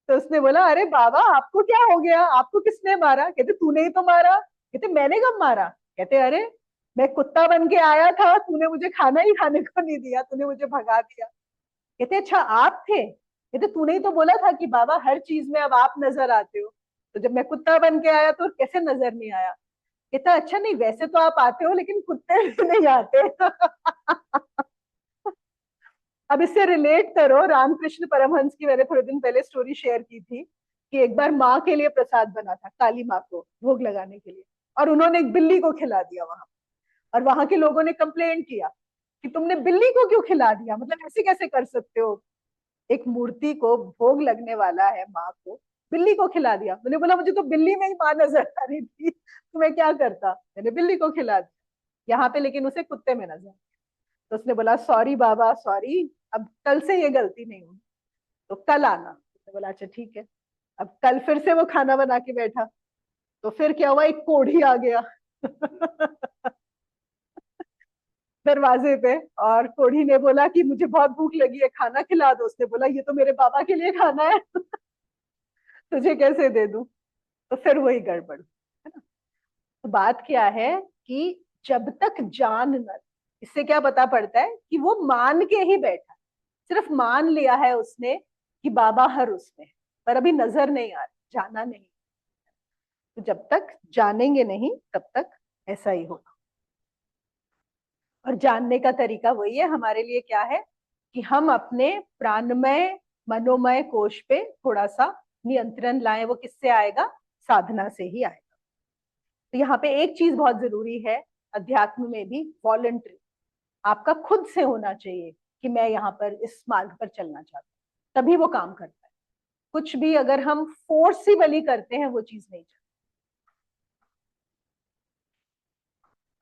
तो उसने बोला अरे बाबा आपको क्या हो गया, आपको किसने मारा? कहते तूने ही तो मारा। कहते मैंने कब मारा? कहते अरे मैं कुत्ता बन के आया था, तूने मुझे खाना ही खाने को नहीं दिया, तूने मुझे भगा दिया। कहते अच्छा आप थे? कहते तूने ही तो बोला था कि बाबा हर चीज में अब आप नजर आते हो, तो जब मैं कुत्ता बन के आया तो कैसे नजर नहीं आया? कहता अच्छा नहीं वैसे तो आप आते हो लेकिन कुत्ते नहीं आते। अब इससे रिलेट करो, रामकृष्ण परमहंस की मैंने थोड़े दिन पहले स्टोरी शेयर की थी कि एक बार माँ के लिए प्रसाद बना था, काली माँ को भोग लगाने के लिए, और उन्होंने एक बिल्ली को खिला दिया वहां। और वहां के लोगों ने कंप्लेंट किया कि तुमने बिल्ली को क्यों खिला दिया, मतलब ऐसे कैसे कर सकते हो, एक मूर्ति को भोग लगने वाला है माँ को, बिल्ली को खिला दिया। मैंने बोला मुझे तो बिल्ली में ही माँ नजर आ रही थी, तो मैं क्या करता, मैंने बिल्ली को खिला दिया यहाँ पे, लेकिन उसे कुत्ते में नजर। तो उसने बोला सॉरी बाबा सॉरी, अब कल से ये गलती नहीं होगी, तो कल आना। उसने बोला अच्छा ठीक है। अब कल फिर से वो खाना बना के बैठा, तो फिर क्या हुआ, एक कोढ़ी आ गया दरवाजे पे, और कोढ़ी ने बोला कि मुझे बहुत भूख लगी है, खाना खिला दो। उसने बोला ये तो मेरे बाबा के लिए खाना है, तुझे कैसे दे दूं? तो फिर वही गड़बड़, है ना। तो बात क्या है कि जब तक जान न, इससे क्या पता पड़ता है कि वो मान के ही बैठा, सिर्फ मान लिया है उसने कि बाबा हर उसमें है, पर अभी नजर नहीं आ रही, जाना नहीं। तो जब तक जानेंगे नहीं तब तक ऐसा ही होगा। और जानने का तरीका वही है हमारे लिए, क्या है कि हम अपने प्राणमय मनोमय कोश पे थोड़ा सा नियंत्रण लाएं। वो किससे आएगा? साधना से ही आएगा। तो यहाँ पे एक चीज बहुत जरूरी है अध्यात्म में भी, वॉलंटरी, आपका खुद से होना चाहिए कि मैं यहाँ पर इस मार्ग पर चलना चाहता हूँ, तभी वो काम करता है। कुछ भी अगर हम फोर्सिबली करते हैं वो चीज नहीं चलती।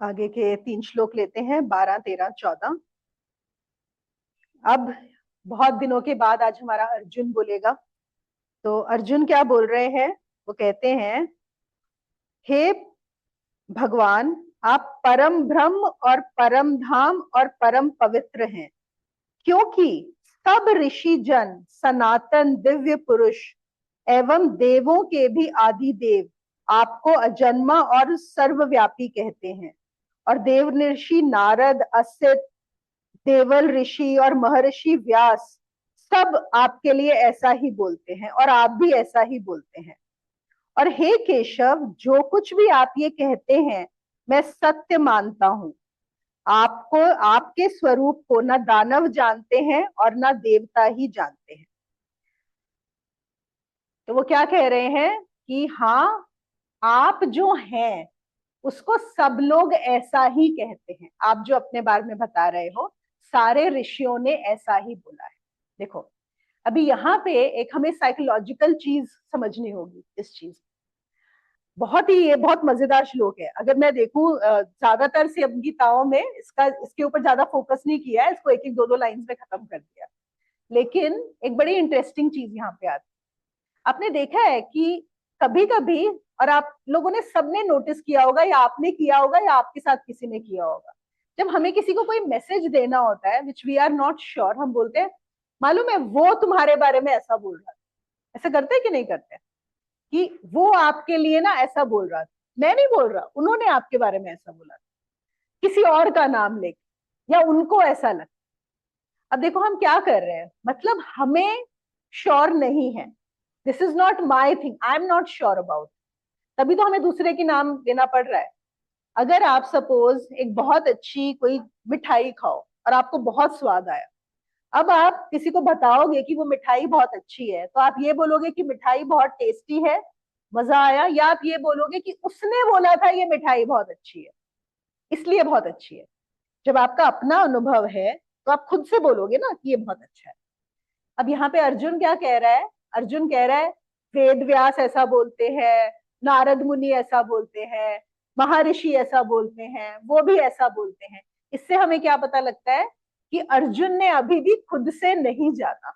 आगे के 3 श्लोक लेते हैं, 12, 13, 14। अब बहुत दिनों के बाद आज हमारा अर्जुन बोलेगा। तो अर्जुन क्या बोल रहे हैं, वो कहते हैं, हे भगवान, आप परम ब्रह्म और परम धाम और परम पवित्र हैं, क्योंकि सब ऋषि जन, सनातन दिव्य पुरुष एवं देवों के भी आदि देव आपको अजन्मा और सर्वव्यापी कहते हैं। और देव ऋषि नारद, असित, देवल ऋषि और महर्षि व्यास सब आपके लिए ऐसा ही बोलते हैं, और आप भी ऐसा ही बोलते हैं। और हे केशव, जो कुछ भी आप ये कहते हैं मैं सत्य मानता हूं। आपको, आपके स्वरूप को ना दानव जानते हैं और ना देवता ही जानते हैं। तो वो क्या कह रहे हैं कि हाँ, आप जो हैं उसको सब लोग ऐसा ही कहते हैं। आप जो अपने बारे में बता रहे हो, सारे ऋषियों ने ऐसा ही बोला है। देखो, अभी यहाँ पे एक हमें साइकोलॉजिकल चीज समझनी होगी इस चीज। बहुत ही, ये बहुत मजेदार श्लोक है। अगर मैं देखूं, ज्यादातर से अब गीताओं में इसके ऊपर ज्यादा फोकस नहीं किया है, इसको एक एक दो दो लाइन में खत्म कर दिया। लेकिन एक बड़ी इंटरेस्टिंग चीज यहाँ पे आती है। आपने देखा है कि कभी कभी, और आप लोगों ने सबने नोटिस किया होगा, या आपने किया होगा, या आपके साथ किसी ने किया होगा, जब हमें किसी को कोई मैसेज देना होता है which we are not sure, हम बोलते हैं मालूम है वो तुम्हारे बारे में ऐसा बोल रहा था। ऐसा करते हैं कि नहीं करते, कि वो आपके लिए ना ऐसा बोल रहा था। मैं नहीं बोल रहा, उन्होंने आपके बारे में ऐसा बोला था, किसी और का नाम लेके, या उनको ऐसा लगा। अब देखो हम क्या कर रहे हैं, मतलब हमें श्योर नहीं है, this is not my thing, I am not sure about, तभी तो हमें दूसरे के नाम देना पड़ रहा है। अगर आप सपोज एक बहुत अच्छी कोई मिठाई खाओ और आपको बहुत स्वाद आया, अब आप किसी को बताओगे कि वो मिठाई बहुत अच्छी है, तो आप ये बोलोगे कि मिठाई बहुत टेस्टी है, मजा आया, या आप ये बोलोगे कि उसने बोला था ये मिठाई बहुत अच्छी है इसलिए बहुत अच्छी है। जब आपका अपना अनुभव है तो आप खुद से बोलोगे ना कि ये बहुत अच्छा है। अब यहाँ पे अर्जुन क्या कह रहा है, अर्जुन कह रहा है वेद व्यास ऐसा बोलते हैं, नारद मुनि ऐसा बोलते हैं, महर्षि ऐसा बोलते हैं, वो भी ऐसा बोलते हैं। इससे हमें क्या पता लगता है कि अर्जुन ने अभी भी खुद से नहीं जाना।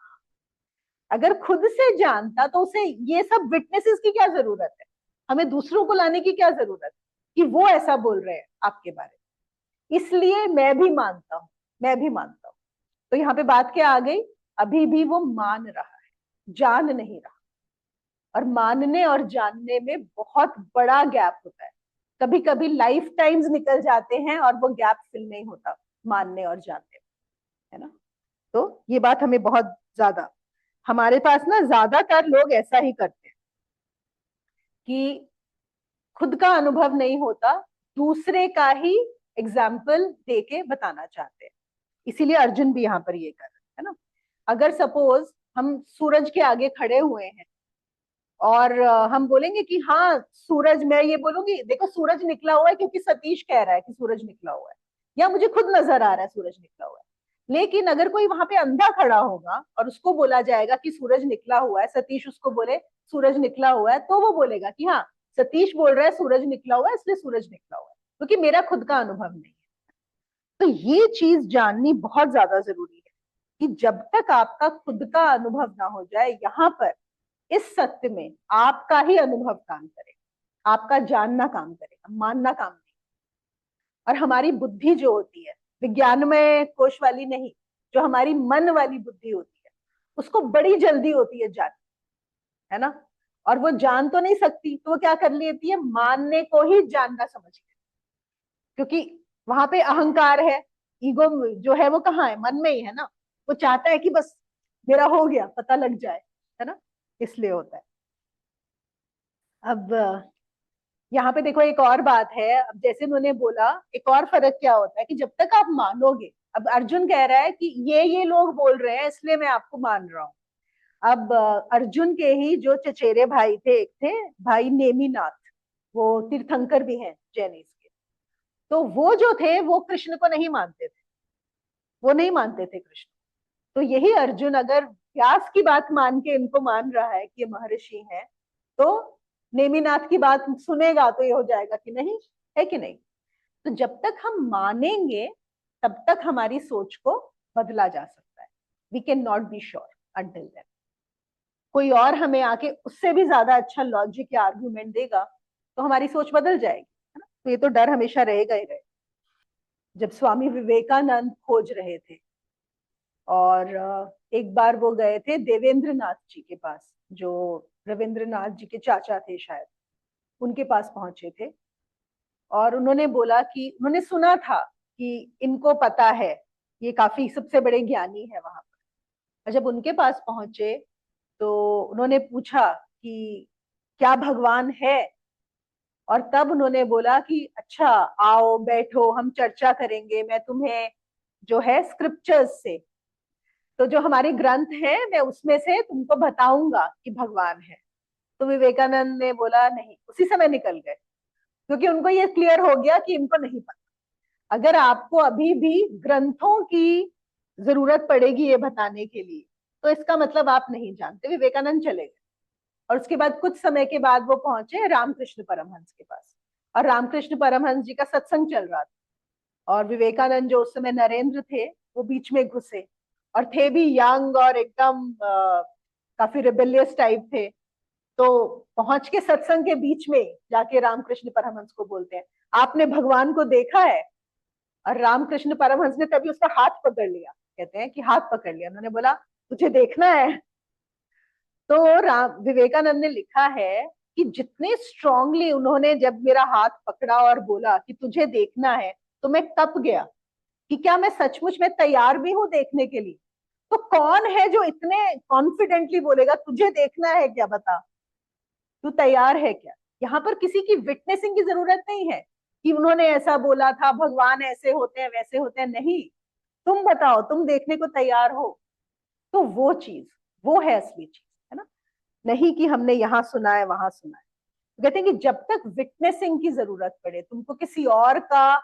अगर खुद से जानता तो उसे ये सब विटनेसेस की क्या जरूरत है, हमें दूसरों को लाने की क्या जरूरत है कि वो ऐसा बोल रहे हैं आपके बारे में। इसलिए मैं भी मानता हूं, मैं भी मानता हूं। तो यहाँ पे बात क्या आ गई, अभी भी वो मान रहा है, जान नहीं रहा। और मानने और जानने में बहुत बड़ा गैप होता है। कभी कभी लाइफ टाइम्स निकल जाते हैं और वो गैप फिल नहीं होता मानने और जानने में, है ना। तो ये बात हमें बहुत ज्यादा, हमारे पास ना ज्यादातर लोग ऐसा ही करते हैं कि खुद का अनुभव नहीं होता, दूसरे का ही एग्जाम्पल देके बताना चाहते हैं। इसीलिए अर्जुन भी यहाँ पर ये कर रहे है ना। अगर सपोज हम सूरज के आगे खड़े हुए हैं और हम बोलेंगे कि हाँ सूरज, मैं ये बोलूंगी देखो सूरज निकला हुआ है क्योंकि सतीश कह रहा है कि सूरज निकला हुआ है, या मुझे खुद नजर आ रहा है सूरज निकला हुआ है। लेकिन अगर कोई वहां पे अंधा खड़ा होगा और उसको बोला जाएगा कि सूरज निकला हुआ है, सतीश उसको बोले सूरज निकला हुआ है, तो वो बोलेगा कि हाँ सतीश बोल रहा है सूरज निकला हुआ है इसलिए सूरज निकला हुआ है, क्योंकि मेरा खुद का अनुभव नहीं है। तो ये चीज जाननी बहुत ज्यादा जरूरी है कि जब तक आपका खुद का अनुभव ना हो जाए, यहाँ पर इस सत्य में आपका ही अनुभव काम करेगा, आपका जानना काम करेगा, मानना काम नहीं। और हमारी बुद्धि जो होती है, विज्ञानमय कोश वाली नहीं, जो हमारी मन वाली बुद्धि होती है, उसको बड़ी जल्दी होती है जान, है ना। और वो जान तो नहीं सकती, तो वो क्या कर लेती है, मानने को ही जानना समझ के, क्योंकि वहां पे अहंकार है, ईगो जो है वो कहाँ है, मन में ही है ना। वो चाहता है कि बस मेरा हो गया, पता लग जाए, है ना, इसलिए होता है। अब यहाँ पे देखो एक और बात है, अब जैसे उन्होंने बोला, एक और फर्क क्या होता है कि जब तक आप मानोगे, अब अर्जुन कह रहा है कि ये लोग बोल रहे हैं इसलिए मैं आपको मान रहा हूँ, अब अर्जुन के ही जो चचेरे भाई थे, एक थे भाई नेमिनाथ, वो तीर्थंकर भी हैं जैनिस के। तो वो जो थे वो कृष्ण को नहीं मानते थे, वो नहीं मानते थे कृष्ण। तो यही अर्जुन अगर व्यास की बात मान के इनको मान रहा है कि ये महर्षि हैं, तो नेमिनाथ की बात सुनेगा तो ये हो जाएगा कि नहीं, है कि नहीं। तो जब तक हम मानेंगे तब तक हमारी सोच को बदला जा सकता है। We can not be sure until then. कोई और हमें आके उससे भी ज्यादा अच्छा लॉजिक या आर्गुमेंट देगा तो हमारी सोच बदल जाएगी, है ना। तो ये तो डर हमेशा रहेगा ही रहेगा। जब स्वामी विवेकानंद खोज रहे थे, और एक बार वो गए थे देवेंद्र नाथ जी के पास, जो रविंद्रनाथ जी के चाचा थे शायद, उनके पास पहुंचे थे। और उन्होंने बोला कि उन्होंने सुना था कि इनको पता है, ये काफी सबसे बड़े ज्ञानी है वहां पर। और जब उनके पास पहुंचे तो उन्होंने पूछा कि क्या भगवान है। और तब उन्होंने बोला कि अच्छा, आओ बैठो, हम चर्चा करेंगे, मैं तुम्हें जो है स्क्रिप्चर्स से, तो जो हमारे ग्रंथ है मैं उसमें से तुमको बताऊंगा कि भगवान है। तो विवेकानंद ने बोला नहीं, उसी समय निकल गए, क्योंकि उनको ये क्लियर हो गया कि इनको नहीं पता। अगर आपको अभी भी ग्रंथों की जरूरत पड़ेगी ये बताने के लिए, तो इसका मतलब आप नहीं जानते। विवेकानंद चले गए, और उसके बाद कुछ समय के बाद वो पहुंचे रामकृष्ण परमहंस के पास। और रामकृष्ण परमहंस जी का सत्संग चल रहा था, और विवेकानंद जो उस समय नरेंद्र थे वो बीच में घुसे, और थे भी यंग और एकदम काफी रिबेलियस टाइप थे। तो पहुंच के सत्संग के बीच में जाके रामकृष्ण परमहंस को बोलते हैं, आपने भगवान को देखा है। और रामकृष्ण परमहंस ने तभी उसका हाथ पकड़ लिया, कहते हैं कि हाथ पकड़ लिया, उन्होंने बोला तुझे देखना है। तो विवेकानंद ने लिखा है कि जितने स्ट्रांगली उन्होंने जब मेरा हाथ पकड़ा और बोला कि तुझे देखना है, तो मैं कप गया कि क्या मैं सचमुच में तैयार भी हूं देखने के लिए। तो कौन है जो इतने कॉन्फिडेंटली बोलेगा तुझे देखना है, क्या बता, तू तैयार है क्या। यहाँ पर किसी की विटनेसिंग की जरूरत नहीं है कि उन्होंने ऐसा बोला था, भगवान ऐसे होते हैं वैसे होते हैं, नहीं। तुम बताओ तुम देखने को तैयार हो। तो वो चीज, वो है असली चीज, है ना। नहीं कि हमने यहाँ सुना है वहां सुना है। कहते हैं कि जब तक विटनेसिंग की जरूरत पड़े, तुमको किसी और का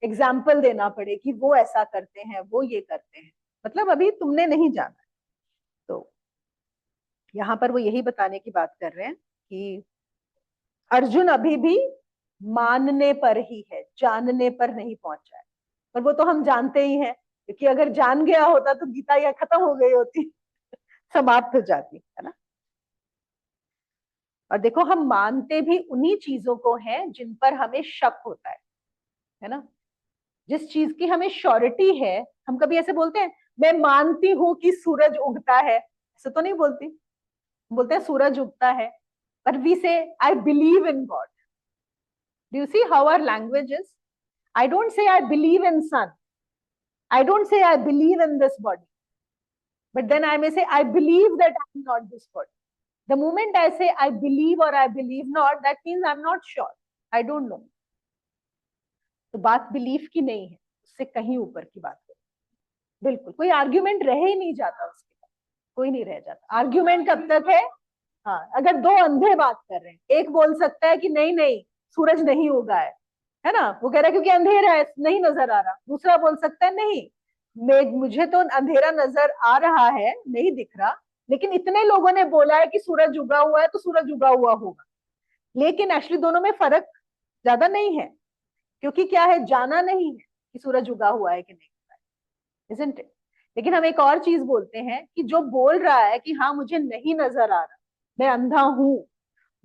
एग्जाम्पल देना पड़े कि वो ऐसा करते हैं, वो ये करते हैं, मतलब अभी तुमने नहीं जाना। तो यहाँ पर वो यही बताने की बात कर रहे हैं कि अर्जुन अभी भी मानने पर ही है, जानने पर नहीं पहुंचा है। पर वो तो हम जानते ही हैं, क्योंकि अगर जान गया होता तो गीता या खत्म हो गई होती, समाप्त हो जाती, है ना। और देखो, हम मानते भी उन्हीं चीजों को हैं जिन पर हमें शक होता है ना। जिस चीज की हमें श्योरिटी है, हम कभी ऐसे बोलते हैं मैं मानती हूं कि सूरज उगता है, ऐसे तो नहीं बोलती। बोलते हैं सूरज उगता है, but we say I believe in God. Do you see how our language is? I don't say I believe in sun. I don't say I believe in this body. But then I may say I believe that I'm not this body. The moment I say I believe or I believe not, that means I'm not sure. I don't know. तो बात belief की नहीं है, उससे कहीं ऊपर की बात है। बिल्कुल कोई आर्ग्यूमेंट रह ही नहीं जाता उसके बाद, कोई नहीं रह जाता। आर्ग्यूमेंट कब तक है? हाँ, अगर दो अंधे बात कर रहे हैं, एक बोल सकता है कि नहीं नहीं सूरज नहीं उगा है ना, वो कह रहा है क्योंकि अंधेरा है नहीं नजर आ रहा। दूसरा बोल सकता है नहीं, मुझे तो अंधेरा नजर आ रहा है, नहीं दिख रहा, लेकिन इतने लोगों ने बोला है कि सूरज उगा हुआ है तो सूरज उगा हुआ होगा। लेकिन एक्चुअली दोनों में फर्क ज्यादा नहीं है, क्योंकि क्या है, जाना नहीं है कि सूरज उगा हुआ है कि नहीं उगा है, isn't it? लेकिन हम एक और चीज बोलते हैं कि जो बोल रहा है कि हाँ मुझे नहीं नजर आ रहा, मैं अंधा हूं,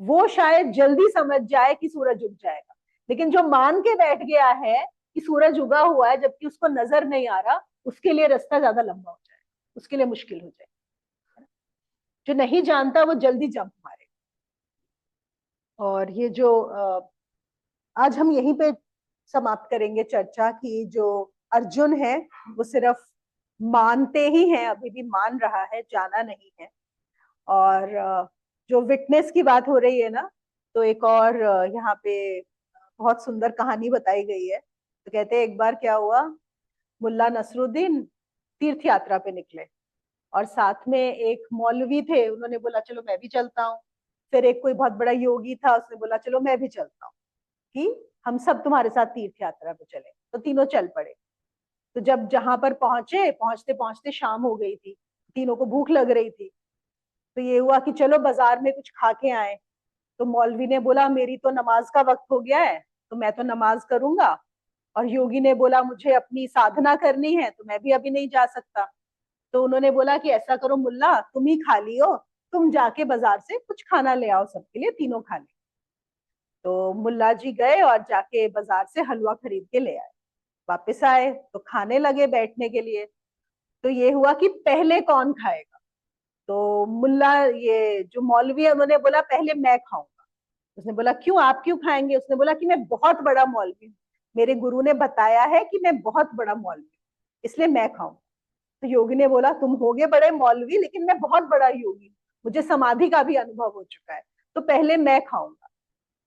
वो शायद जल्दी समझ जाए कि सूरज उग जाएगा। लेकिन जो मान के बैठ गया है कि सूरज उगा हुआ है जबकि उसको नजर नहीं आ रहा, उसके लिए रास्ता ज्यादा लंबा हो जाएगा, उसके लिए मुश्किल हो जाएगा। जो नहीं जानता वो जल्दी जंप मारे। और ये जो आज हम यहीं पे समाप्त करेंगे चर्चा की, जो अर्जुन है वो सिर्फ मानते ही हैं, अभी भी मान रहा है, जाना नहीं है। और जो विटनेस की बात हो रही है ना, तो एक और यहाँ पे बहुत सुंदर कहानी बताई गई है। तो कहते हैं एक बार क्या हुआ, मुल्ला नसरुद्दीन तीर्थ यात्रा पे निकले, और साथ में एक मौलवी थे, उन्होंने बोला चलो मैं भी चलता हूँ। फिर एक कोई बहुत बड़ा योगी था, उसने बोला चलो मैं भी चलता हूँ, कि हम सब तुम्हारे साथ तीर्थ यात्रा पे चले। तो तीनों चल पड़े। तो जब जहां पर पहुंचे, पहुंचते पहुंचते शाम हो गई थी, तीनों को भूख लग रही थी। तो ये हुआ कि चलो बाजार में कुछ खा के आए। तो मौलवी ने बोला मेरी तो नमाज का वक्त हो गया है, तो मैं तो नमाज करूंगा। और योगी ने बोला मुझे अपनी साधना करनी है, तो मैं भी अभी नहीं जा सकता। तो उन्होंने बोला कि ऐसा करो मुल्ला, तुम ही खा लियो, तुम जाके बाजार से कुछ खाना ले आओ, सबके लिए, तीनों खा ले। तो मुल्ला जी गए और जाके बाजार से हलवा खरीद के ले आए। वापस आए तो खाने लगे बैठने के लिए। तो ये हुआ कि पहले कौन खाएगा। तो मुल्ला, ये जो मौलवी है, उन्होंने बोला पहले मैं खाऊंगा। उसने बोला क्यों, आप क्यों खाएंगे। उसने बोला कि मैं बहुत बड़ा मौलवी हूँ, मेरे गुरु ने बताया है कि मैं बहुत बड़ा मौलवी हूँ, इसलिए मैं खाऊंगा। तो योगी ने बोला तुम होगे बड़े मौलवी, लेकिन मैं बहुत बड़ा योगी हूँ, मुझे समाधि का भी अनुभव हो चुका है, तो पहले मैं खाऊंगा।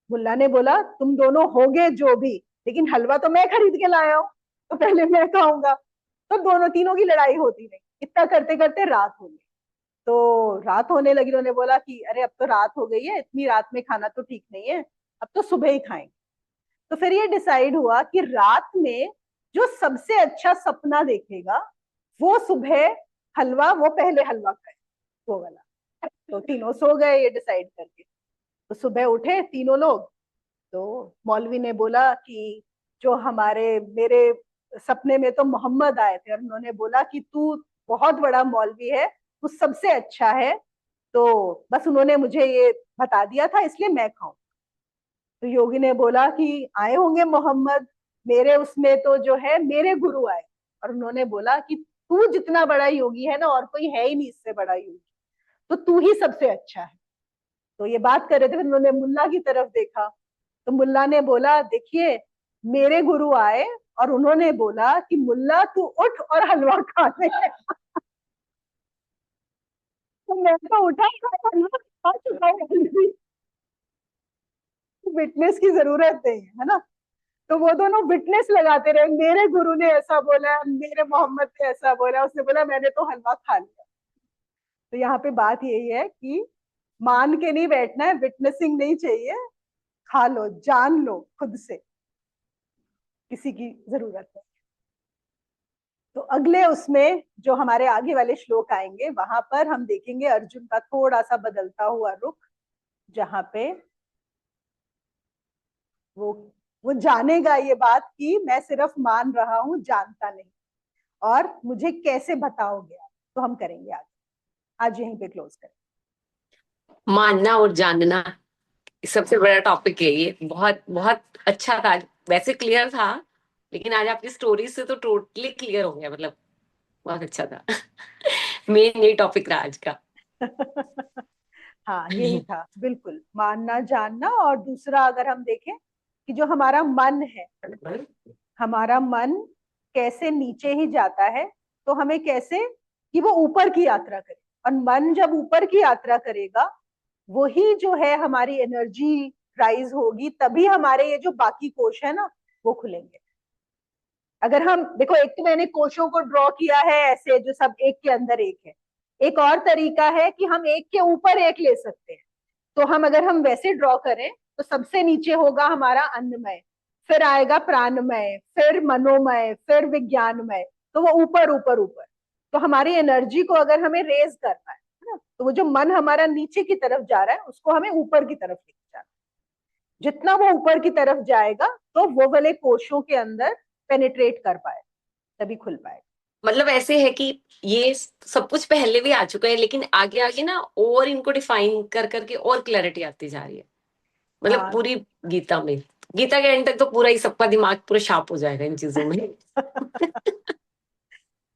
मुल्ला ने बोला तुम दोनों होगे जो भी, लेकिन हलवा तो मैं खरीद के लाया हूँ, तो पहले मैं खाऊंगा। तो दोनों तीनों की लड़ाई होती रही। इतना करते करते रात हो गई। तो रात होने लगी, उन्होंने बोला कि अरे अब तो रात हो गई है, इतनी रात में खाना तो ठीक नहीं है, अब तो सुबह ही खाएंगे। तो फिर ये डिसाइड हुआ कि रात में जो सबसे अच्छा सपना देखेगा वो सुबह हलवा, वो पहले हलवा खाए, वो वाला। तो तीनों सो गए ये डिसाइड करके। तो सुबह उठे तीनों लोग। तो मौलवी ने बोला कि जो हमारे मेरे सपने में तो मोहम्मद आए थे, और उन्होंने बोला कि तू बहुत बड़ा मौलवी है, तू सबसे अच्छा है, तो बस उन्होंने मुझे ये बता दिया था, इसलिए मैं खाऊं। तो योगी ने बोला कि आए होंगे मोहम्मद, मेरे उसमें तो जो है मेरे गुरु आए, और उन्होंने बोला कि तू जितना बड़ा योगी है ना, और कोई है ही नहीं इससे बड़ा योगी, तो तू ही सबसे अच्छा है। तो ये बात कर रहे थे, फिर उन्होंने मुल्ला की तरफ देखा। तो मुल्ला ने बोला देखिए, मेरे गुरु आए और उन्होंने बोला कि मुल्ला तू उठ और हलवा खा ले। तो मैं तो उठा, हलवा खा चुका हूँ, विटनेस की जरूरत नहीं है ना। तो वो दोनों विटनेस लगाते रहे, मेरे गुरु ने ऐसा बोला, मेरे मोहम्मद ने ऐसा बोला, उसने बोला मैंने तो हलवा खा लिया। तो यहाँ पे बात यही है कि मान के नहीं बैठना है, विटनेसिंग नहीं चाहिए, खा लो, जान लो खुद से, किसी की जरूरत है। तो अगले उसमें जो हमारे आगे वाले श्लोक आएंगे, वहां पर हम देखेंगे अर्जुन का थोड़ा सा बदलता हुआ रुख, जहां पे वो वो जानेगा ये बात कि मैं सिर्फ मान रहा हूं, जानता नहीं, और मुझे कैसे बताओगे आप। तो हम करेंगे आगे, आज यहीं पे क्लोज करें। मानना और जानना सबसे बड़ा टॉपिक है ये। बहुत बहुत अच्छा था। वैसे क्लियर था, लेकिन आज आपकी स्टोरी से तो टोटली क्लियर हो गया। मतलब बहुत अच्छा था। मेन यही टॉपिक रहा आज का। हाँ यही था बिल्कुल, मानना जानना। और दूसरा अगर हम देखें कि जो हमारा मन है, हमारा मन कैसे नीचे ही जाता है, तो हमें कैसे कि वो ऊपर की यात्रा करे। और मन जब ऊपर की यात्रा करेगा, वही जो है हमारी एनर्जी राइज होगी, तभी हमारे ये जो बाकी कोश है ना, वो खुलेंगे। अगर हम देखो, एक तो मैंने कोशों को ड्रॉ किया है ऐसे, जो सब एक के अंदर एक है। एक और तरीका है कि हम एक के ऊपर एक ले सकते हैं। तो हम अगर हम वैसे ड्रॉ करें, तो सबसे नीचे होगा हमारा अन्नमय, फिर आएगा प्राणमय, फिर मनोमय, फिर विज्ञानमय। तो वो ऊपर ऊपर ऊपर। तो हमारी एनर्जी को अगर हमें रेज करना है ना, तो वो जो मन हमारा नीचे की तरफ जा रहा है, उसको हमें ऊपर की तरफ लेके जाना है। जितना वो ऊपर की तरफ जाएगा, तो वो वाले कोशों के अंदर पेनिट्रेट कर पाए, तभी खुल पाएगा। मतलब ऐसे है कि ये सब कुछ पहले भी आ चुका है, लेकिन आगे आगे ना और इनको डिफाइन कर करके और क्लैरिटी आती जा रही है। मतलब हाँ। पूरी गीता में, गीता के एंड तक तो पूरा ही सबका दिमाग पूरा शार्प हो जाएगा इन चीजों में।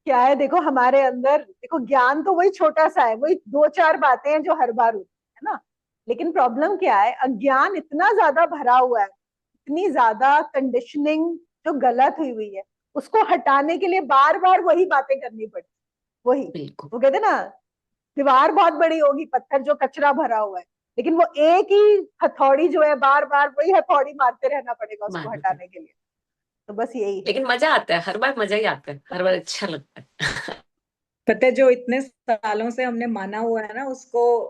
क्या है, देखो हमारे अंदर, देखो ज्ञान तो वही छोटा सा है, वही दो चार बातें हैं जो हर बार होती है ना। लेकिन प्रॉब्लम क्या है, अज्ञान इतना ज्यादा भरा हुआ है, इतनी ज्यादा कंडीशनिंग जो गलत हुई हुई है, उसको हटाने के लिए बार बार वही बातें करनी पड़ती। वही, बिल्कुल। वो कहते हैं ना, दीवार बहुत बड़ी होगी, पत्थर जो कचरा भरा हुआ है, लेकिन वो एक ही हथौड़ी जो है, बार बार वही हथौड़ी मारते रहना पड़ेगा उसको मानते हैं। हटाने के लिए। तो बस यही है। लेकिन मजा आता है, हर बार मजा ही आता है, हर बार अच्छा लगता है। पता है, जो इतने सालों से हमने माना हुआ है ना, उसको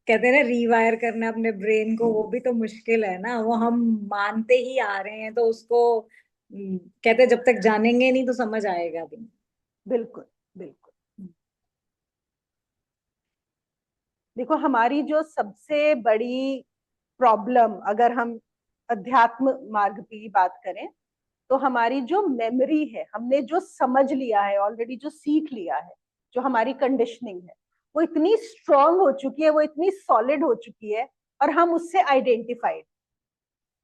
कहते हैं ना रीवायर करना अपने ब्रेन को, वो भी तो मुश्किल है ना। वो हम मानते ही आ रहे हैं, तो उसको कहते हैं जब तक जानेंगे नहीं तो समझ आएगा भी नहीं। बिल्कुल बिल्कुल। देखो, हमारी जो सबसे बड़ी प्रॉब्लम, अगर हम अध्यात्म मार्ग की बात करें, तो हमारी जो मेमोरी है, हमने जो समझ लिया है ऑलरेडी, जो सीख लिया है, जो हमारी कंडीशनिंग है, वो इतनी स्ट्रांग हो चुकी है, वो इतनी सॉलिड हो चुकी है, और हम उससे आइडेंटिफाइड।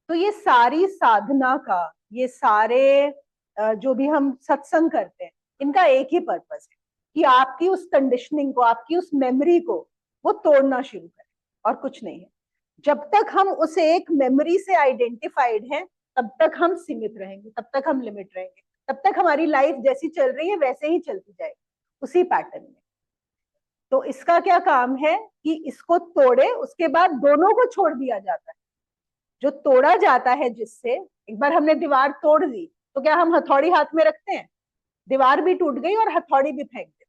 तो ये सारी साधना का, ये सारे जो भी हम सत्संग करते हैं, इनका एक ही पर्पस है कि आपकी उस कंडीशनिंग को, आपकी उस मेमोरी को वो तोड़ना शुरू करें, और कुछ नहीं है। जब तक हम उस एक मेमोरी से आइडेंटिफाइड हैं, तब तक हम सीमित रहेंगे, तब तक हम लिमिट रहेंगे, तब तक हमारी लाइफ जैसी चल रही है वैसे ही चलती जाएगी, उसी पैटर्न में। तो इसका क्या काम है कि इसको तोड़े, उसके बाद दोनों को छोड़ दिया जाता है। जो तोड़ा जाता है, जिससे एक बार हमने दीवार तोड़ दी, तो क्या हम हथौड़ी हाथ में रखते हैं? दीवार भी टूट गई और हथौड़ी भी फेंक दी।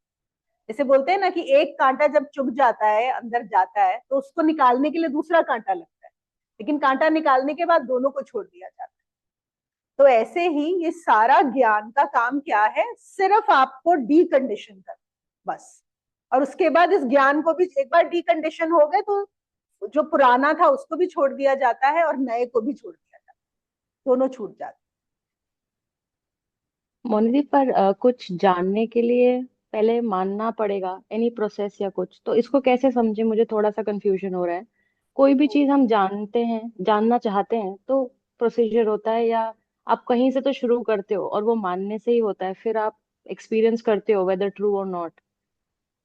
जैसे बोलते हैं ना कि एक कांटा जब चुभ जाता है, अंदर जाता है, तो उसको निकालने के लिए दूसरा कांटा लगता है, लेकिन कांटा निकालने के बाद दोनों को छोड़ दिया जाता है। तो ऐसे ही ये सारा ज्ञान का काम क्या है? सिर्फ आपको डीकंडीशन कर, बस। और उसके बाद इस ज्ञान को भी, एक बार डीकंडीशन हो गए तो जो पुराना था उसको भी छोड़ दिया जाता है, और नए को भी छोड़ दिया जाता है, दोनों छूट जाते मोनिदीप, पर कुछ जानने के लिए पहले मानना पड़ेगा, एनी प्रोसेस या कुछ, तो इसको कैसे समझे? मुझे थोड़ा सा कंफ्यूजन हो रहा है। कोई भी चीज हम जानते हैं, जानना चाहते हैं, तो प्रोसीजर होता है, या आप कहीं से तो शुरू करते हो और वो मानने से ही होता है, फिर आप एक्सपीरियंस करते हो वेदर ट्रू और नॉट।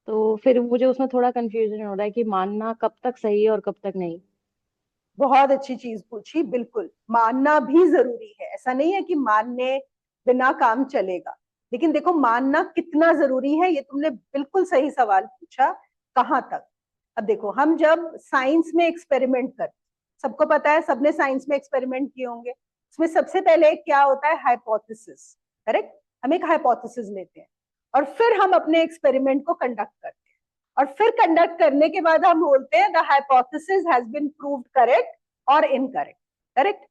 तो फिर मुझे उसमें थोड़ा कंफ्यूजन हो रहा है कि मानना कब तक सही है और कब तक नहीं। बहुत अच्छी चीज पूछी। बिल्कुल, मानना भी जरूरी है, ऐसा नहीं है कि मानने बिना काम चलेगा। लेकिन देखो, मानना कितना जरूरी है, ये तुमने बिल्कुल सही सवाल पूछा। कहाँ तक? अब देखो, हम जब साइंस में एक्सपेरिमेंट करते, सबको पता है, सबने साइंस में एक्सपेरिमेंट किए होंगे। उसमें सबसे पहले क्या होता है? हाइपोथेसिस। करेक्ट? हम एक हाइपोथेसिस लेते हैं, और फिर हम अपने एक्सपेरिमेंट को कंडक्ट करते हैं, और फिर कंडक्ट करने के बाद हम बोलते हैं the hypothesis has been proved correct और इनकरेक्ट। करेक्ट?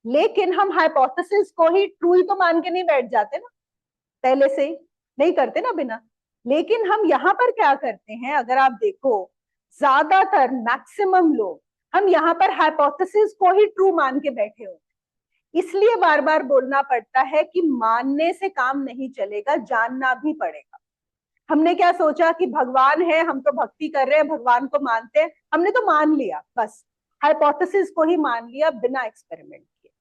लेकिन हम हाइपोथेसिस को ही ट्रू ही तो मान के नहीं बैठ जाते ना, पहले से ही नहीं करते ना बिना। लेकिन हम यहाँ पर क्या करते हैं, अगर आप देखो, ज्यादातर मैक्सिमम लोग, हम यहाँ पर हाइपोथेसिस को ही ट्रू मान के बैठे हो। इसलिए बार बार बोलना पड़ता है कि मानने से काम नहीं चलेगा, जानना भी पड़ेगा। हमने क्या सोचा कि भगवान है, हम तो भक्ति कर रहे हैं, भगवान को मानते हैं, हमने तो मान लिया, बस हाइपोथेसिस को ही मान लिया बिना एक्सपेरिमेंट किए।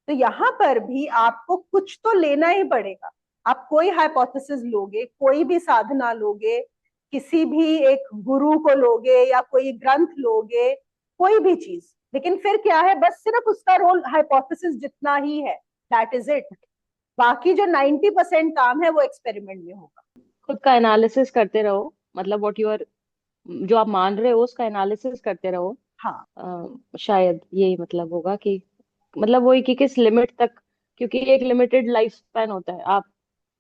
तो यहाँ पर भी आपको कुछ तो लेना ही पड़ेगा। आप कोई हाइपोथेसिस लोगे, कोई भी साधना लोगे, किसी भी एक गुरु को लोगे, या कोई ग्रंथ लोगे, कोई भी चीज, लेकिन फिर क्या है, बस सिर्फ उसका रोल हाइपोथेसिस जितना ही है, दैट इज इट। बाकी जो 90% काम है वो एक्सपेरिमेंट में होगा। खुद का एनालिसिस करते रहो, मतलब व्हाट यू आर, जो आप मान रहे हो उसका एनालिसिस करते रहो। हाँ, शायद यही मतलब होगा कि, मतलब वही कि किस लिमिट तक, क्योंकि एक लिमिटेड लाइफ स्पैन होता है। आप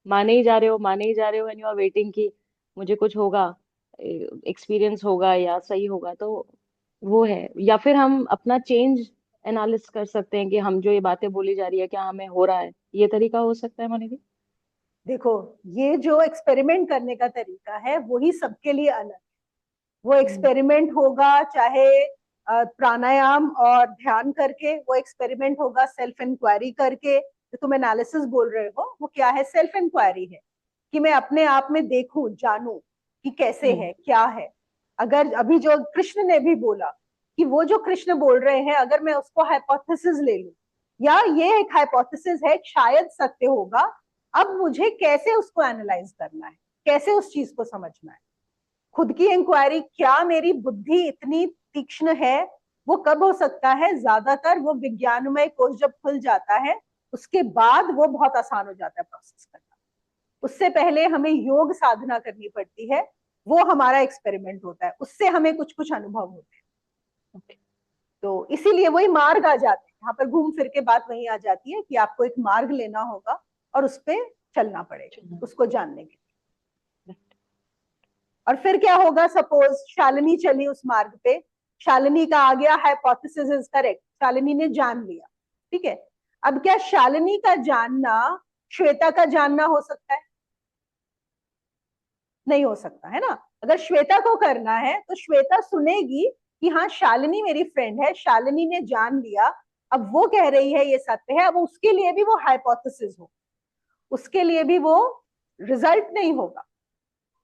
माने ही जा रहे हो, माने ही जा रहे हो, एंड यू आर वेटिंग कि मुझे कुछ होगा, एक्सपीरियंस होगा या सही होगा। तो वो है, या फिर हम अपना चेंज एनालिसिस कर सकते हैं कि हम जो ये बातें बोली जा रही है क्या हमें हो रहा है। ये तरीका हो सकता है मनी। देखो, ये जो एक्सपेरिमेंट करने का तरीका है वही सबके लिए अलग है। वो एक्सपेरिमेंट होगा चाहे प्राणायाम और ध्यान करके, वो एक्सपेरिमेंट होगा सेल्फ इंक्वायरी करके। जो तुम एनालिसिस बोल रहे हो वो क्या है? सेल्फ इंक्वायरी है, कि मैं अपने आप में देखूं, जानूं कि कैसे है, क्या है। अगर अभी जो कृष्ण ने भी बोला, कि वो जो कृष्ण बोल रहे हैं, अगर मैं उसको हाइपोथेसिस ले लूं, या ये एक हाइपोथेसिस है, शायद सत्य होगा, अब मुझे कैसे उसको एनालाइज करना है, कैसे उस चीज को समझना है। खुद की इंक्वायरी, क्या मेरी बुद्धि इतनी तीक्ष्ण है? वो कब हो सकता है? ज्यादातर वो विज्ञानमय कोश जब खुल जाता है, उसके बाद वो बहुत आसान हो जाता है प्रोसेस करना। उससे पहले हमें योग साधना करनी पड़ती है, वो हमारा एक्सपेरिमेंट होता है, उससे हमें कुछ कुछ अनुभव होते हैं। तो इसीलिए वही मार्ग आ जाते हैं, यहाँ पर घूम फिर के बात वही आ जाती है कि आपको एक मार्ग लेना होगा और उस पर चलना पड़ेगा, उसको जानने के लिए। और फिर क्या होगा, सपोज शालिनी चली उस मार्ग पे, शालिनी का आ गया हाइपोथेसिस इज करेक्ट, शालिनी ने जान लिया, ठीक है। अब क्या शालिनी का जानना श्वेता का जानना हो सकता है? नहीं हो सकता, है ना। अगर श्वेता को करना है तो श्वेता सुनेगी कि हाँ शालिनी मेरी फ्रेंड है, शालिनी ने जान लिया, अब वो कह रही है ये सत्य है, अब उसके लिए भी वो हाइपोथेसिस हो, उसके लिए भी वो रिजल्ट नहीं होगा,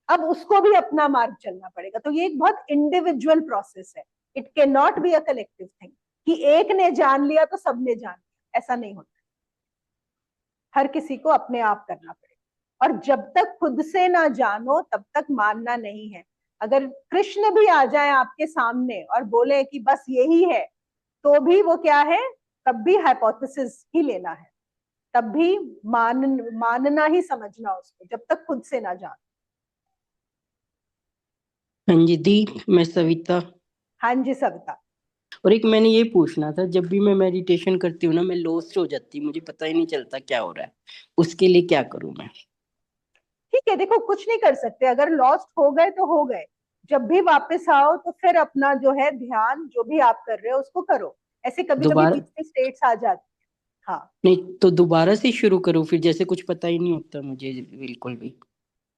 अब उसको भी अपना मार्ग चलना पड़ेगा। तो ये एक बहुत इंडिविजुअल प्रोसेस है, it can not be a collective thing कि एक ने जान लिया तो सबने जान लिया, ऐसा नहीं होता। हर किसी को अपने आप करना पड़ेगा, और जब तक खुद से ना जानो तब तक मानना नहीं है। अगर कृष्ण भी आ जाए आपके सामने और बोले कि बस यही है, तो भी वो क्या है, तब भी हाइपोथेसिस ही लेना है, तब भी मानना ही समझना उसको, जब तक खुद से ना जानो। हाँ जी दी, मैं सविता। हाँ जी सविता। और एक मैंने ये पूछना था, जब भी मैं मेडिटेशन करती हूँ ना, मैं लॉस्ट हो जाती हूँ, मुझे पता ही नहीं चलता क्या हो रहा है, उसके लिए क्या करूँ मैं? ठीक है, देखो कुछ नहीं कर सकते, अगर लॉस्ट हो गए तो हो गए, जब भी वापस आओ तो फिर अपना जो है ध्यान जो भी आप कर रहे हो उसको करो। ऐसे कभी कभी दोबारा बीच में स्टेट्स आ जाती है। हाँ, नहीं तो दोबारा से शुरू करूँ फिर? जैसे कुछ पता ही नहीं होता मुझे बिल्कुल भी।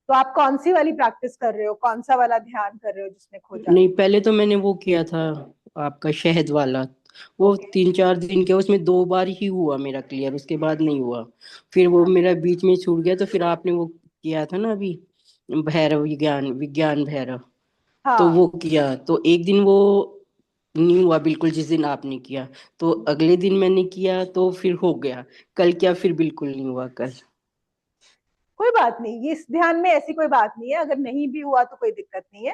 तो आप कौन सी वाली प्रैक्टिस कर रहे हो, कौन सा वाला ध्यान कर रहे हो जिसमें खो जाते नहीं, पहले तो मैंने वो किया था आपका शहद वाला, हो? वो ओके। 3-4 दिन किया, उसमें 2 बार ही हुआ मेरा क्लियर, उसके बाद नहीं हुआ। फिर वो मेरा बीच में छूट गया, तो फिर आपने वो किया था ना अभी, भैरव विज्ञान विज्ञान भैरव, तो हाँ, वो किया, तो एक दिन वो नहीं हुआ बिल्कुल जिस दिन आपने किया, तो अगले दिन मैंने किया तो फिर हो गया। कल क्या फिर बिल्कुल नहीं हुआ कल? कोई बात नहीं, ये इस ध्यान में ऐसी कोई बात नहीं है, अगर नहीं भी हुआ तो कोई दिक्कत नहीं है।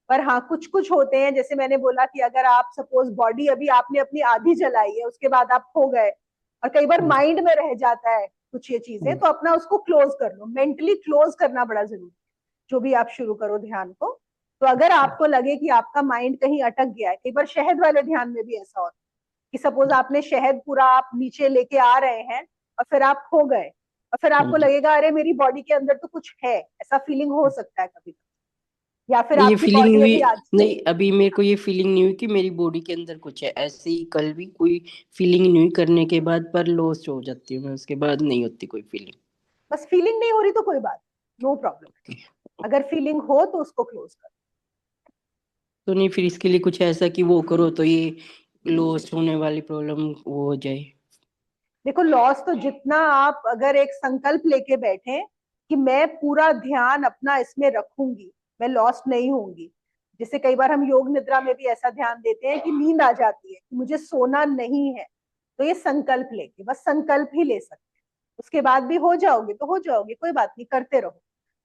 पर हाँ, कुछ कुछ होते हैं, जैसे मैंने बोला कि अगर आप सपोज बॉडी अभी आपने अपनी आधी जलाई है, उसके बाद आप खो गए, और कई बार माइंड में रह जाता है कुछ ये चीजें, तो अपना उसको क्लोज कर लो, मेंटली क्लोज करना बड़ा जरूरी है जो भी आप शुरू करो ध्यान को। तो अगर आपको लगे कि आपका माइंड कहीं अटक गया है, कई बार शहद वाले ध्यान में भी ऐसा होता है कि सपोज आपने शहद पूरा आप नीचे लेके आ रहे हैं और फिर आप खो गए, और फिर आपको लगेगा अरे मेरी बॉडी के अंदर तो कुछ है, ऐसा फीलिंग हो सकता है कभी, या फिर ये आपकी फीलिंग बॉडी हुई अभी आज। नहीं, अभी मेरे को ये फीलिंग नहीं हुई कि मेरी बॉडी के अंदर कुछ है, ऐसे ही कल भी कोई फीलिंग नहीं हुई करने के बाद, पर लॉस्ट हो जाती हूँ मैं, उसके बाद नहीं होती कोई फीलिंग। बस फीलिंग नहीं हो रही तो कोई बात, नो प्रॉब्लम। अगर फीलिंग हो तो उसको क्लोज कर। तो नहीं, फिर इसके लिए कुछ ऐसा कि वो करो तो ये लॉस्ट होने वाली प्रॉब्लम वो हो जाए? देखो लॉस तो जितना आप अगर एक संकल्प लेके बैठे कि मैं पूरा ध्यान अपना इसमें रखूंगी, मैं लॉस्ट नहीं होंगी, जैसे कई बार हम योग निद्रा में भी ऐसा ध्यान देते हैं कि नींद आ जाती है कि मुझे सोना नहीं है, तो ये संकल्प लेके, बस संकल्प ही ले सकते हैं, उसके बाद भी हो जाओगे तो हो जाओगे, कोई बात नहीं, करते रहो,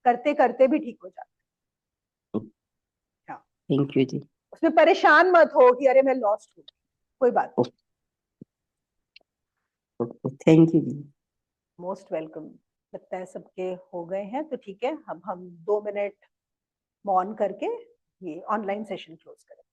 करते करते भी ठीक हो जाते हैं। हाँ, थैंक यू जी। उसमें परेशान मत हो कि अरे मैं लॉस्ट हूँ, कोई बात नहीं। Thank you ji. Most welcome. लगता है सबके हो गए हैं, तो ठीक है, अब हम 2 मिनट मौन करके ये ऑनलाइन सेशन क्लोज करें।